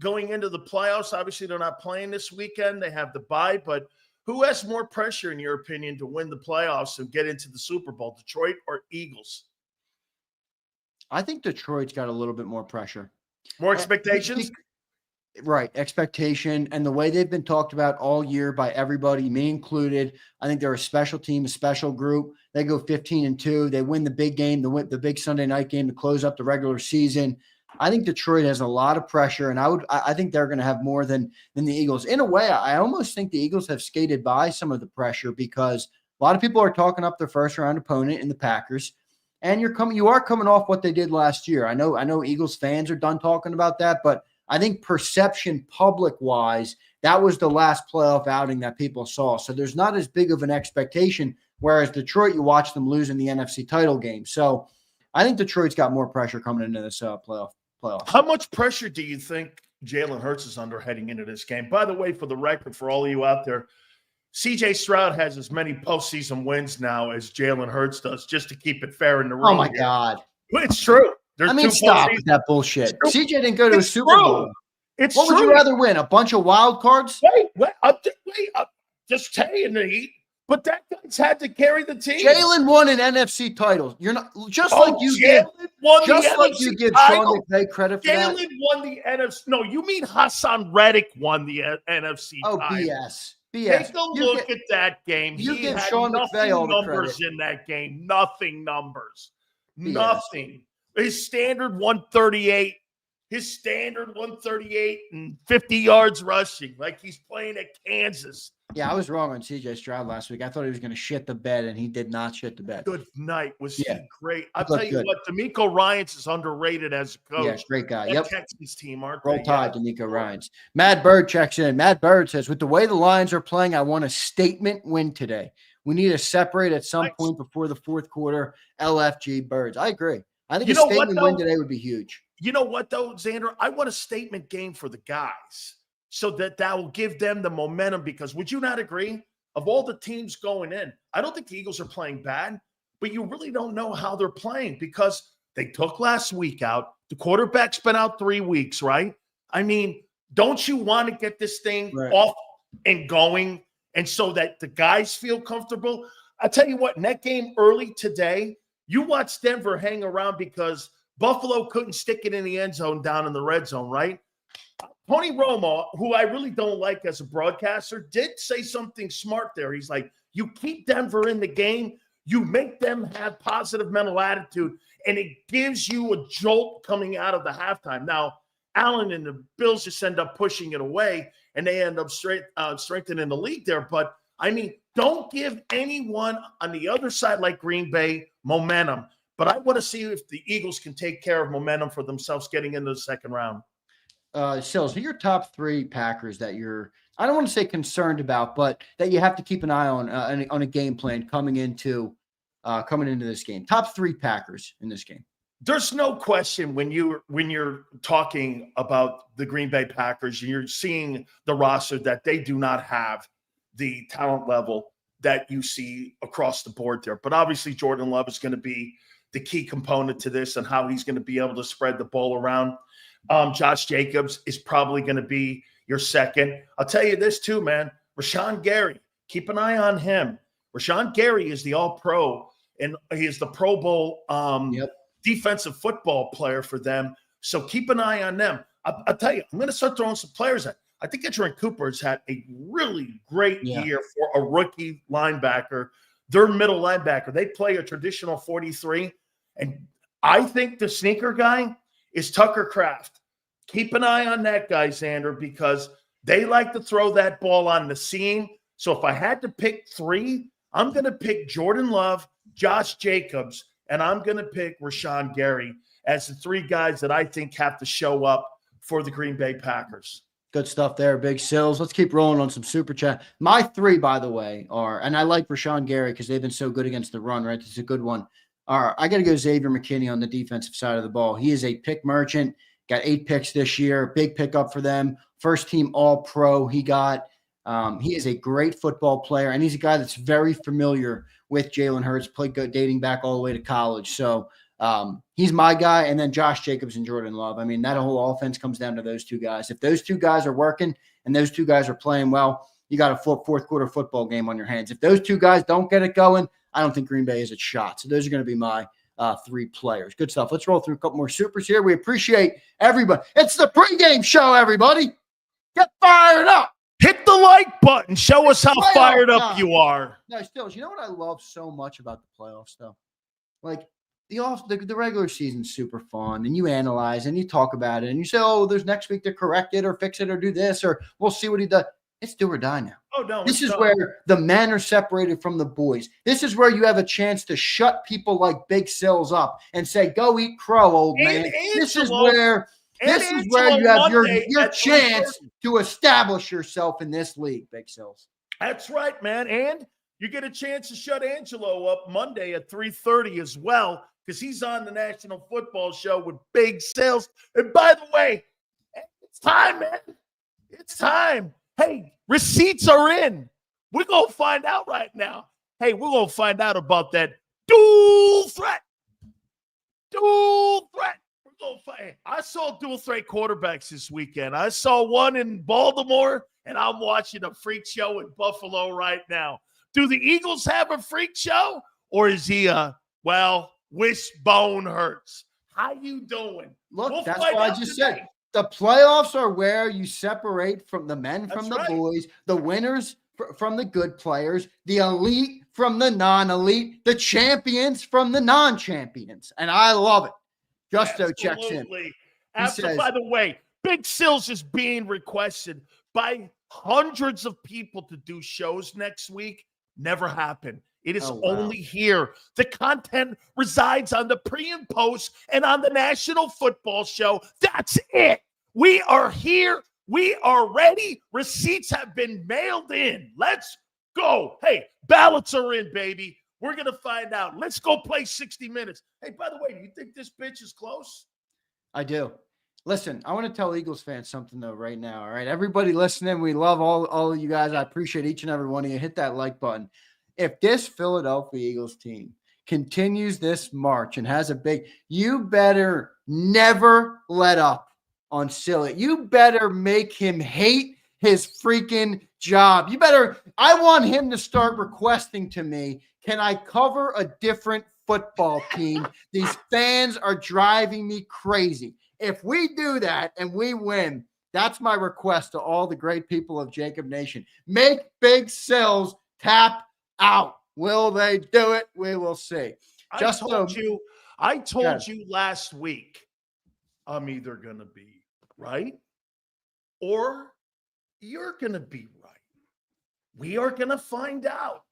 going into the playoffs. Obviously, they're not playing this weekend. They have the bye, but who has more pressure, in your opinion, to win the playoffs and get into the Super Bowl, Detroit or Eagles? I think Detroit's got a little bit more pressure. More expectations? Right. Expectation and the way they've been talked about all year by everybody, me included. I think they're a special team, a special group. They go 15-2. They win the big game, the big Sunday night game to close up the regular season. I think Detroit has a lot of pressure, and I think they're going to have more than the Eagles. In a way, I almost think the Eagles have skated by some of the pressure because a lot of people are talking up their first round opponent in the Packers, and you are coming off what they did last year. I know Eagles fans are done talking about that, but I think perception public-wise, that was the last playoff outing that people saw. So there's not as big of an expectation, whereas Detroit, you watch them lose in the NFC title game. So I think Detroit's got more pressure coming into this playoff. How much pressure do you think Jalen Hurts is under heading into this game? By the way, for the record, for all of you out there, C.J. Stroud has as many postseason wins now as Jalen Hurts does, just to keep it fair in the room. Oh, my God. It's true. Stop with that bullshit. CJ didn't go to a Super Bowl. What would you rather win? A bunch of wild cards? Wait. Just saying, Nate. But that guy's had to carry the team. Jalen won an NFC title. You're not like you give Sean McVay credit for that. Jalen won the NFC. No, you mean Hassan Reddick won the NFC title. BS. Take a look at that game. You give Sean McVay all the numbers credit. In that game. Nothing numbers. BS. Nothing. His standard 138. His standard 138 and 50 yards rushing, like he's playing at Kansas. Yeah, I was wrong on CJ Stroud last week. I thought he was going to shit the bed, and he did not shit the bed. Good night. Was he great? I'll tell you what, DeMeco Ryans is underrated as a coach. Yeah, great guy. That Texans team, aren't Roll Tide, DeMeco Ryans. Matt Bird checks in. Matt Bird says, with the way the Lions are playing, I want a statement win today. We need to separate at some point before the fourth quarter. LFG Birds. I agree. I think a statement win today would be huge. You know what, though, Zander? I want a statement game for the guys so that will give them the momentum because would you not agree? Of all the teams going in, I don't think the Eagles are playing bad, but you really don't know how they're playing because They took last week out. The quarterback's been out 3 weeks, right? I mean, don't you want to get this thing off and going, and so that the guys feel comfortable? I tell you what, in that game early today, you watched Denver hang around because Buffalo couldn't stick it in the end zone down in the red zone, right? Tony Romo, who I really don't like as a broadcaster, did say something smart there. He's like, you keep Denver in the game, you make them have positive mental attitude, and it gives you a jolt coming out of the halftime. Now, Allen and the Bills just end up pushing it away, and they end up strengthening the lead there. But, I mean, don't give anyone on the other side like Green Bay momentum. But I want to see if the Eagles can take care of momentum for themselves getting into the second round. Sills, who are your top 3 Packers that you're, I don't want to say concerned about, but that you have to keep an eye on a game plan coming into this game? Top 3 Packers in this game. There's no question when you're talking about the Green Bay Packers, you're seeing the roster that they do not have the talent level that you see across the board there. But obviously Jordan Love is going to be the key component to this and how he's going to be able to spread the ball around. Josh Jacobs is probably going to be your second. I'll tell you this too, man. Rashawn Gary, keep an eye on him. Rashawn Gary is the All-Pro, and he is the Pro Bowl defensive football player for them. So keep an eye on them. I'll tell you, I'm going to start throwing some players at. I think Edgerrin Cooper's had a really great year for a rookie linebacker. Their middle linebacker. They play a traditional 43, and I think the sneaker guy is Tucker Kraft. Keep an eye on that guy, Zander, because they like to throw that ball on the seam. So if I had to pick 3, I'm going to pick Jordan Love, Josh Jacobs, and I'm going to pick Rashawn Gary as the 3 guys that I think have to show up for the Green Bay Packers. Good stuff there, Big Sills. Let's keep rolling on some Super Chat. My 3, by the way, are, and I like Rashawn Gary because they've been so good against the run, right? It's a good one. I got to go Xavier McKinney on the defensive side of the ball. He is a pick merchant, got 8 picks this year, big pickup for them. First team All-Pro he got. He is a great football player, and he's a guy that's very familiar with Jalen Hurts, played good dating back all the way to college. So he's my guy, and then Josh Jacobs and Jordan Love. I mean, that whole offense comes down to those 2 guys. If those 2 guys are working and those 2 guys are playing well, you got a fourth quarter football game on your hands. If those 2 guys don't get it going, I don't think Green Bay is a shot. So those are going to be my 3 players. Good stuff. Let's roll through a couple more supers here. We appreciate everybody. It's the pregame show, everybody. Get fired up. Hit the like button. Show us how fired up you are. No, still, you know what I love so much about the playoffs, though? Like, the regular season's super fun, and you analyze and you talk about it, and you say, oh, there's next week to correct it or fix it or do this, or we'll see what he does. It's do or die now. Oh, no. This is where the men are separated from the boys. This is where you have a chance to shut people like Big Sills up and say, go eat crow, old man. This is where you have your chance to establish yourself in this league, Big Sills. That's right, man. And you get a chance to shut Angelo up Monday at 3:30 as well, because he's on the National Football Show with Big Sills. And by the way, it's time, man. It's time. Hey, receipts are in. We're going to find out right now. Hey, we're going to find out about that dual threat. Dual threat. We're going to find. I saw dual threat quarterbacks this weekend. I saw one in Baltimore, and I'm watching a freak show in Buffalo right now. Do the Eagles have a freak show, or is he wishbone hurts? How you doing? Look, that's what I just said. The playoffs are where you separate from the men from the boys, the winners from the good players, the elite from the non-elite, the champions from the non-champions. And I love it. Justo checks in. Absolutely. By the way, Big Sills is being requested by hundreds of people to do shows next week. Never happened. It is only here. The content resides on the pre and post and on the National Football Show. That's it. We are here. We are ready. Receipts have been mailed in. Let's go. Hey, ballots are in, baby. We're going to find out. Let's go play 60 minutes. Hey, by the way, do you think this bitch is close? I do. Listen, I want to tell Eagles fans something, though, right now. All right, everybody listening, we love all of you guys. I appreciate each and every one of you. Hit that like button. If this Philadelphia Eagles team continues this march and has a big, you better never let up on Sileo. You better make him hate his freaking job. I want him to start requesting to me, can I cover a different football team? These fans are driving me crazy. If we do that and we win, that's my request to all the great people of JAKIB Nation. Make Big Sills tap out. Will they do it? We will see. I told you last week, I'm either going to be right or you're going to be right. We are going to find out.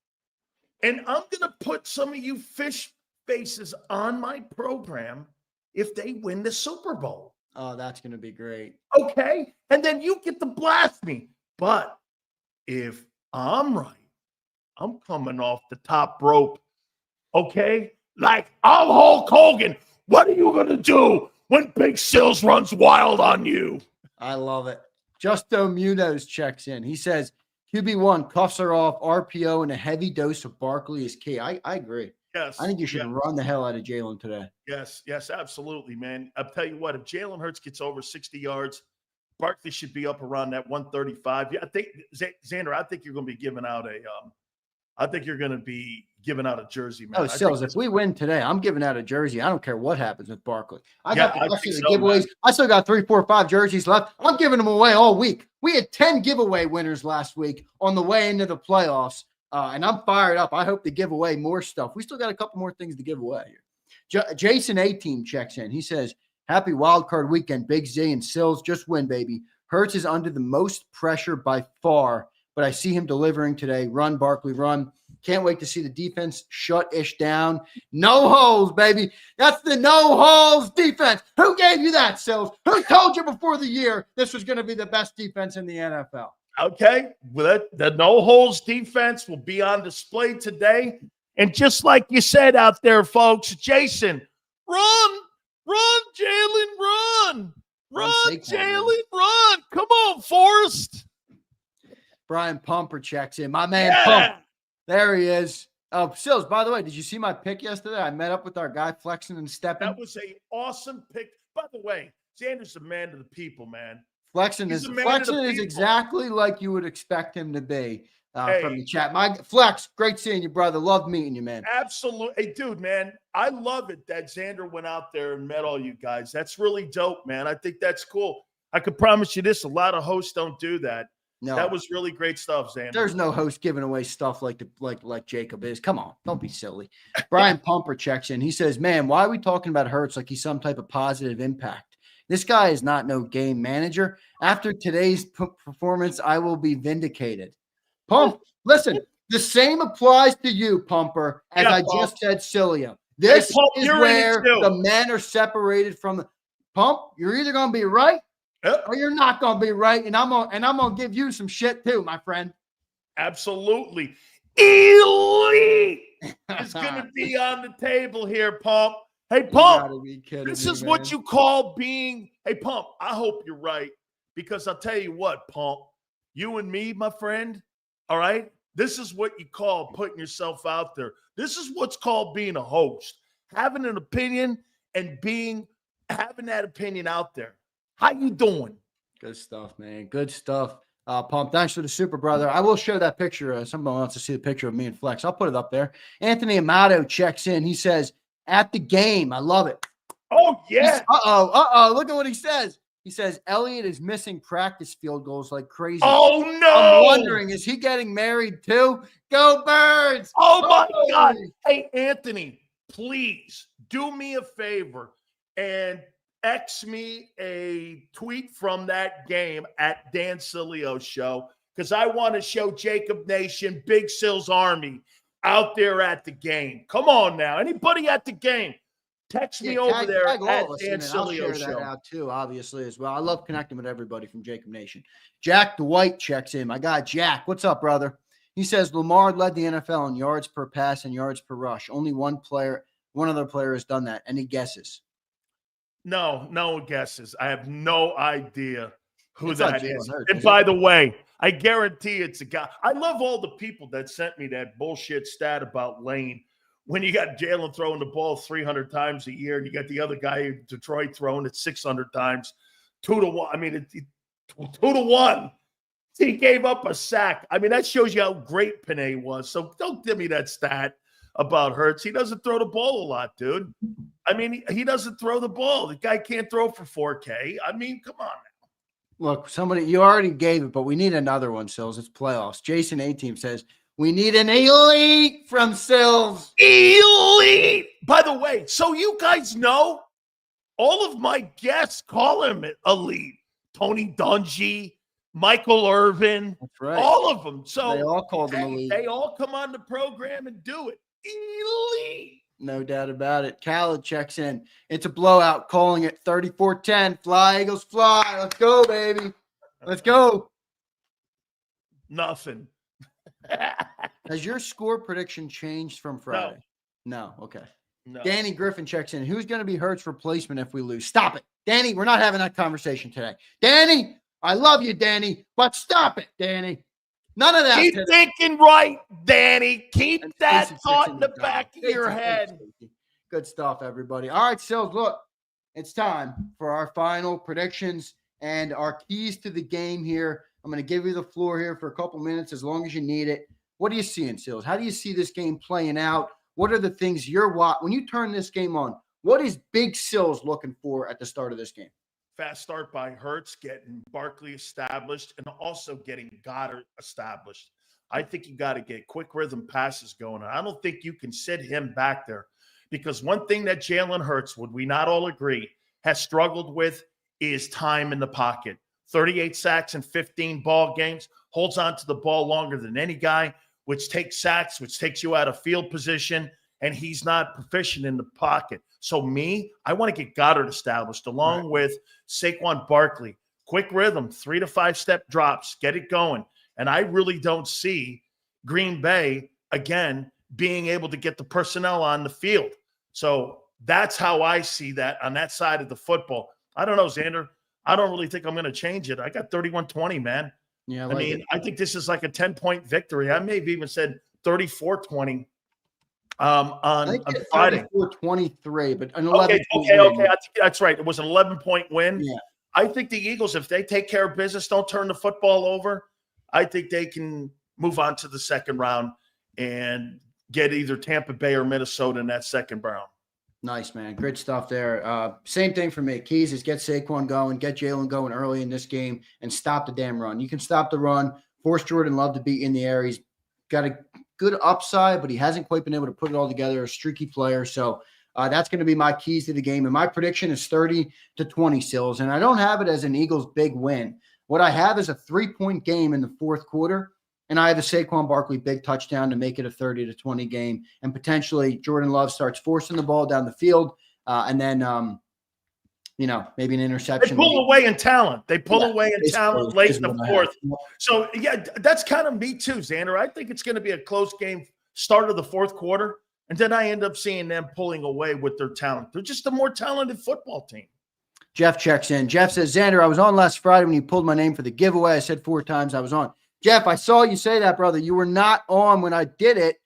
And I'm going to put some of you fish faces on my program if they win the Super Bowl. Oh, that's going to be great. Okay. And then you get to blast me. But if I'm right, I'm coming off the top rope. Okay. Like I'm Hulk Hogan. What are you going to do when Big Sills runs wild on you? I love it. Justo Munoz checks in. He says, QB1, cuffs are off, RPO, and a heavy dose of Barkley is key. I agree. Yes. I think you should run the hell out of Jalen today. Yes, absolutely, man. I'll tell you what, if Jalen Hurts gets over 60 yards, Barkley should be up around that 135. Yeah, I think, Zander, I think you're going to be giving out a jersey, man. Oh, Sills, if we win today, I'm giving out a jersey. I don't care what happens with Barkley. I got the giveaways. Man. I still got 3, 4, 5 jerseys left. I'm giving them away all week. We had 10 giveaway winners last week on the way into the playoffs, and I'm fired up. I hope to give away more stuff. We still got a couple more things to give away here. Jason A-Team checks in. He says, happy Wildcard Weekend, Big Z and Sills. Just win, baby. Hurts is under the most pressure by far, but I see him delivering today. Run, Barkley, run. Can't wait to see the defense shut Ish down. No holes, baby. That's the no holes defense. Who gave you that, Sills? Who told you before the year this was going to be the best defense in the NFL? Okay. Well, the no holes defense will be on display today. And just like you said out there, folks, Jason, run, Jalen, run, Jalen, run. Come on, Forrest. Brian Pumper checks in. My man, Pump. There he is. Oh, Sills, by the way, did you see my pick yesterday? I met up with our guy flexing and stepping. That was an awesome pick. By the way, Xander's a man of the people, man. Flexing is exactly like you would expect him to be from the chat. My Flex, great seeing you, brother. Love meeting you, man. Absolutely. Hey, dude, man, I love it that Zander went out there and met all you guys. That's really dope, man. I think that's cool. I could promise you this, a lot of hosts don't do that. No, that was really great stuff, Zander. There's no host giving away stuff like JAKIB is. Come on, don't be silly. Brian Pumper checks in. He says, man, why are we talking about Hurts like he's some type of positive impact? This guy is not no game manager. After today's performance, I will be vindicated. Pump, listen, the same applies to you, Pumper, as I just said, Sileo. This is where the men are separated from the Pump. You're either going to be right or you're not going to be right, and I'm going to give you some shit too, my friend. Absolutely. Elite is going to be on the table here, Pump. Hey, Pump, this is what you call being – hey, Pump, I hope you're right, because I'll tell you what, Pump, you and me, my friend, all right, this is what you call putting yourself out there. This is what's called being a host, having an opinion and having that opinion out there. How you doing? Good stuff, man. Good stuff. Pump, thanks for the super, brother. I will show that picture. Someone wants to see the picture of me and Flex. I'll put it up there. Anthony Amato checks in. He says, at the game, I love it. Oh, yeah. Look at what he says. He says, Elliott is missing practice field goals like crazy. Oh, no. I'm wondering, is he getting married too? Go Birds. Oh, my God. Hey, Anthony, please do me a favor and X me a tweet from that game at Dan Sileo Show, because I want to show JAKIB Nation, Big Sills Army out there at the game. Come on now. Anybody at the game, text me over there at Dan Sileo Show. That out too, obviously, as well. I love connecting with everybody from JAKIB Nation. Jack Dwight checks in. My guy, Jack. What's up, brother? He says, Lamar led the NFL in yards per pass and yards per rush. Only one other player has done that. Any guesses? No guesses. I have no idea who that is. And by the way, I guarantee it's a guy. I love all the people that sent me that bullshit stat about Lane when you got Jalen throwing the ball 300 times a year, and you got the other guy in Detroit throwing it 600 times, 2-1. I mean, 2-1. He gave up a sack. I mean, that shows you how great Panay was. So don't give me that stat about Hurts. He doesn't throw the ball a lot, dude. I mean, he doesn't throw the ball. The guy can't throw for 4K. I mean, come on now. Look, somebody, you already gave it, but we need another one, Sills. It's playoffs. Jason A-Team says, we need an elite from Sills. Elite. By the way, so you guys know, all of my guests call him elite. Tony Dungy, Michael Irvin, That's right. all of them. So they all called him elite. They all come on the program and do it. Elite. No doubt about it. Khaled checks in. It's a blowout, calling it 34-10. Fly, Eagles, fly. Let's go, baby. Let's go. Nothing. Has your score prediction changed from Friday? No. Okay. No. Danny Griffin checks in. Who's going to be Hurts' replacement if we lose? Stop it. Danny, we're not having that conversation today. Danny, I love you, Danny, but stop it, Danny. None of that. Keep thinking right, Danny. Keep that thought in the back of your head. Good stuff, everybody. All right, Sills, look, it's time for our final predictions and our keys to the game here. I'm going to give you the floor here for a couple minutes as long as you need it. What are you seeing, Sills? How do you see this game playing out? What are the things you're watching? When you turn this game on, what is Big Sills looking for at the start of this game? Fast start by Hurts, getting Barkley established, and also getting Goddard established. I think you got to get quick rhythm passes going. I don't think you can sit him back there, because one thing that Jalen Hurts, would we not all agree, has struggled with is time in the pocket. 38 sacks in 15 ball games, holds on to the ball longer than any guy, which takes sacks, which takes you out of field position, and he's not proficient in the pocket. So I want to get Goddard established along with Saquon Barkley. Quick rhythm, 3 to 5 step drops, get it going. And I really don't see Green Bay, again, being able to get the personnel on the field. So that's how I see that on that side of the football. I don't know, Zander. I don't really think I'm going to change it. I got 31-20, man. Yeah, I think this is like a 10-point victory. I may have even said 34-20 on Friday. 34-23, but an 11. Okay. I think that's right. It was an 11-point win. Yeah. I think the Eagles, if they take care of business, don't turn the football over, I think they can move on to the second round and get either Tampa Bay or Minnesota in that second round. Nice, man. Great stuff there. Same thing for me. Keys is get Saquon going, get Jalen going early in this game, and stop the damn run. You can stop the run, force Jordan Love to be in the air. He's got a good upside, but he hasn't quite been able to put it all together. A streaky player. So that's going to be my keys to the game. And my prediction is 30-20, Sills. And I don't have it as an Eagles big win. What I have is a 3-point game in the fourth quarter. And I have a Saquon Barkley big touchdown to make it a 30-20 game. And potentially Jordan Love starts forcing the ball down the field. And then, maybe an interception. They pull away in talent. Late in the fourth. So, that's kind of me too, Xander. I think it's going to be a close game start of the fourth quarter. And then I end up seeing them pulling away with their talent. They're just a more talented football team. Jeff checks in. Jeff says, Xander, I was on last Friday when you pulled my name for the giveaway. I said 4 times I was on. Jeff, I saw you say that, brother. You were not on when I did it.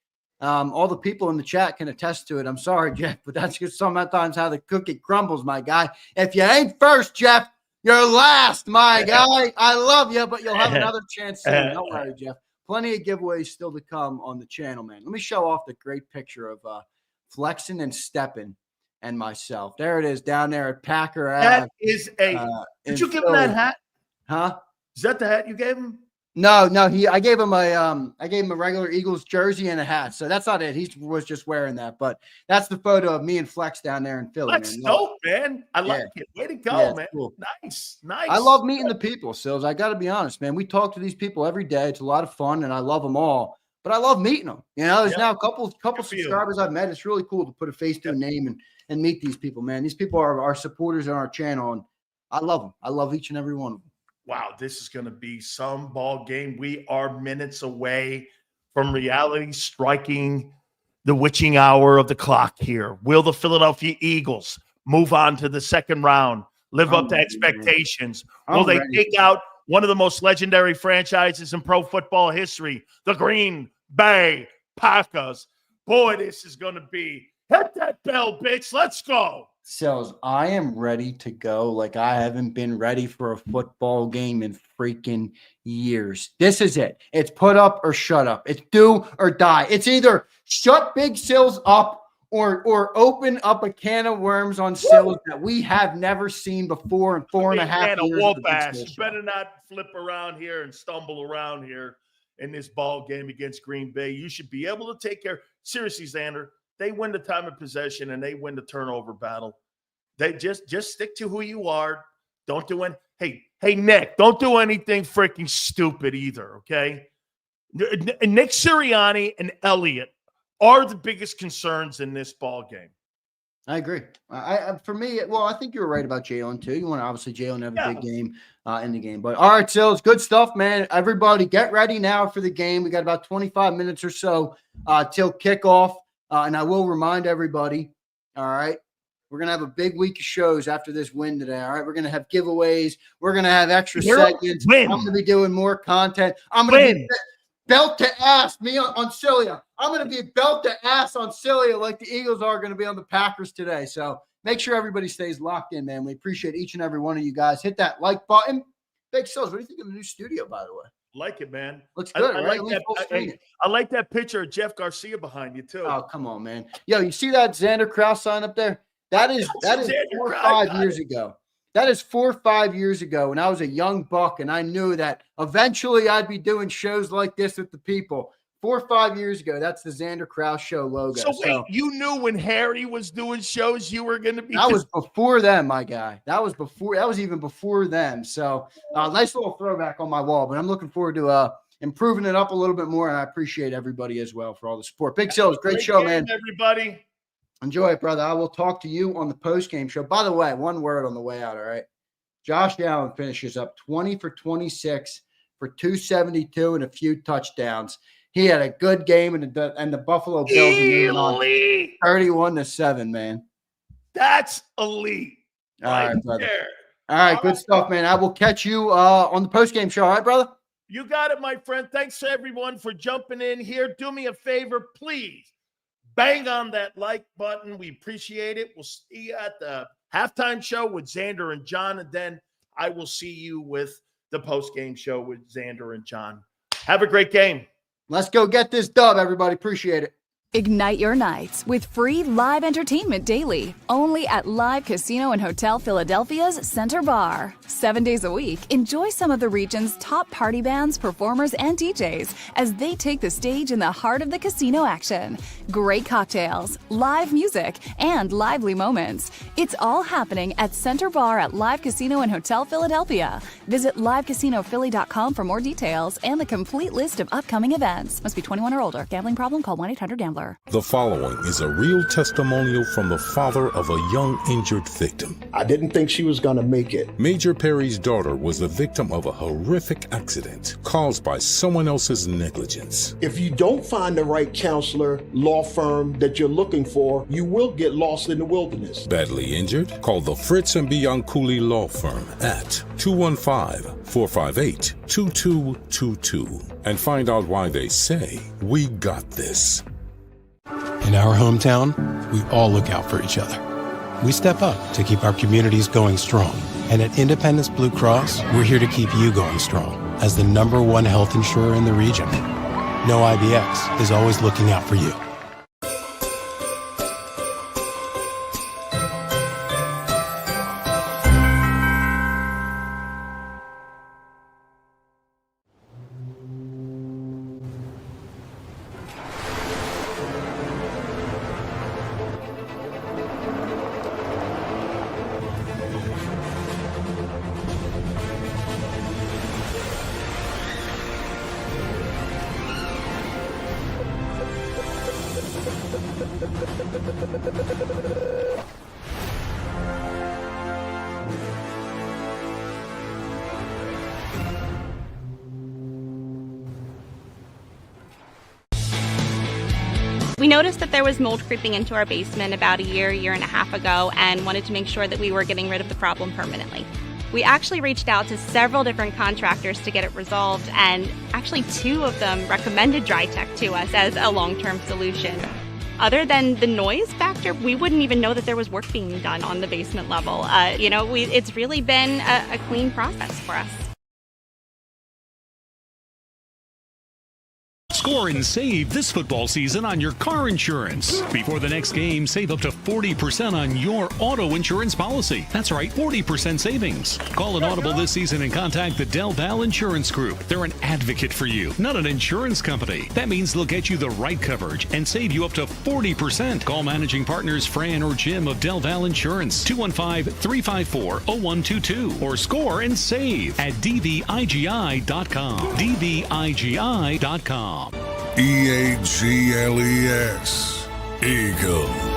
All the people in the chat can attest to it. I'm sorry, Jeff, but that's just sometimes how the cookie crumbles, my guy. If you ain't first, Jeff, you're last, my guy. I love you, but you'll have another chance soon. Don't worry, Jeff. Plenty of giveaways still to come on the channel, man. Let me show off the great picture of Flexen and Steppen and myself. There it is down there at Packer. That is did you give him that hat? Huh? Is that the hat you gave him? No. I gave him a regular Eagles jersey and a hat. So that's not it. He was just wearing that. But that's the photo of me and Flex down there in Philly. That's dope, man. I like it. Way to go, man. Cool. Nice. I love meeting the people, Sills. I got to be honest, man. We talk to these people every day. It's a lot of fun, and I love them all. But I love meeting them. There's now a couple subscribers I've met. It's really cool to put a face to a name and meet these people, man. These people are our supporters on our channel, and I love them. I love each and every one of them. Wow, this is going to be some ball game. We are minutes away from reality striking the witching hour of the clock here. Will the Philadelphia Eagles move on to the second round, live up to expectations? Will they take out one of the most legendary franchises in pro football history, the Green Bay Packers? Boy, this is going to be. Hit that bell, bitch. Let's go. Sills, I am ready to go like I haven't been ready for a football game in freaking years. This is it. It's put up or shut up. It's do or die. It's either shut Big Sills up or open up a can of worms on Sills that we have never seen before in 4.5 years. You better not flip around here and stumble around here in this ball game against Green Bay. You should be able to take care. Seriously, Zander. They win the time of possession and they win the turnover battle. They just stick to who you are. Don't do hey, Nick, don't do anything freaking stupid either, okay? Nick Sirianni and Elliott are the biggest concerns in this ball game. I agree. For me, I think you were right about Jalen too. You want to obviously Jalen have a big game in the game. But all right, Sills, good stuff, man. Everybody get ready now for the game. We got about 25 minutes or so till kickoff. And I will remind everybody, all right, we're going to have a big week of shows after this win today, all right? We're going to have giveaways. We're going to have extra segments. I'm going to be doing more content. I'm going to be belt to ass me on Sileo. I'm going to be belt to ass on Sileo like the Eagles are going to be on the Packers today. So make sure everybody stays locked in, man. We appreciate each and every one of you guys. Hit that like button. Big Sills, what do you think of the new studio, by the way? Like it, man. Looks good, right? I like that picture of Jeff Garcia behind you, too. Oh, come on, man. Yo, you see that Zander Krause sign up there? That is 4 or 5 years ago. That is 4 or 5 years ago when I was a young buck, and I knew that eventually I'd be doing shows like this with the people. 4 or 5 years ago, that's the Zander Krause Show logo. So wait, you knew when Harry was doing shows you were going to be? That was before them, my guy. That was even before them. So nice little throwback on my wall, but I'm looking forward to improving it up a little bit more, and I appreciate everybody as well for all the support. Big Sills, great show, man. Everybody. Enjoy it, brother. I will talk to you on the post-game show. By the way, one word on the way out, all right? Josh Allen finishes up 20 for 26 for 272 and a few touchdowns. He had a good game, and the Buffalo Bills are 31-7, man. That's elite. All right, brother. All right, good stuff, man. I will catch you on the postgame show. All right, brother? You got it, my friend. Thanks to everyone for jumping in here. Do me a favor, please. Bang on that like button. We appreciate it. We'll see you at the halftime show with Zander and John, and then I will see you with the postgame show with Zander and John. Have a great game. Let's go get this dub, everybody. Appreciate it. Ignite your nights with free live entertainment daily, only at Live Casino and Hotel Philadelphia's Center Bar. 7 days a week, enjoy some of the region's top party bands, performers, and DJs as they take the stage in the heart of the casino action. Great cocktails, live music, and lively moments. It's all happening at Center Bar at Live Casino and Hotel Philadelphia. Visit livecasinophilly.com for more details and the complete list of upcoming events. Must be 21 or older. Gambling problem? Call 1-800-GAMBLER. The following is a real testimonial from the father of a young injured victim. I didn't think she was going to make it. Major Perry's daughter was the victim of a horrific accident caused by someone else's negligence. If you don't find the right counselor, law firm that you're looking for, you will get lost in the wilderness. Badly injured? Call the Fritz and Bianculli Law Firm at 215-458-2222 and find out why they say, "We got this." In our hometown, we all look out for each other. We step up to keep our communities going strong. And at Independence Blue Cross, we're here to keep you going strong as the #1 health insurer in the region. No IBX is always looking out for you. We noticed that there was mold creeping into our basement about a year and a half ago, and wanted to make sure that we were getting rid of the problem permanently. We actually reached out to several different contractors to get it resolved, and actually 2 of them recommended DryTech to us as a long-term solution. other than the noise factor, we wouldn't even know that there was work being done on the basement level. It's really been a clean process for us. Score and save this football season on your car insurance. Before the next game, save up to 40% on your auto insurance policy. That's right, 40% savings. Call an Audible this season and contact the Del Val Insurance Group. They're an advocate for you, not an insurance company. That means they'll get you the right coverage and save you up to 40%. Call managing partners Fran or Jim of Del Val Insurance, 215-354-0122, or score and save at dvigi.com. dvigi.com. EAGLES, Eagles.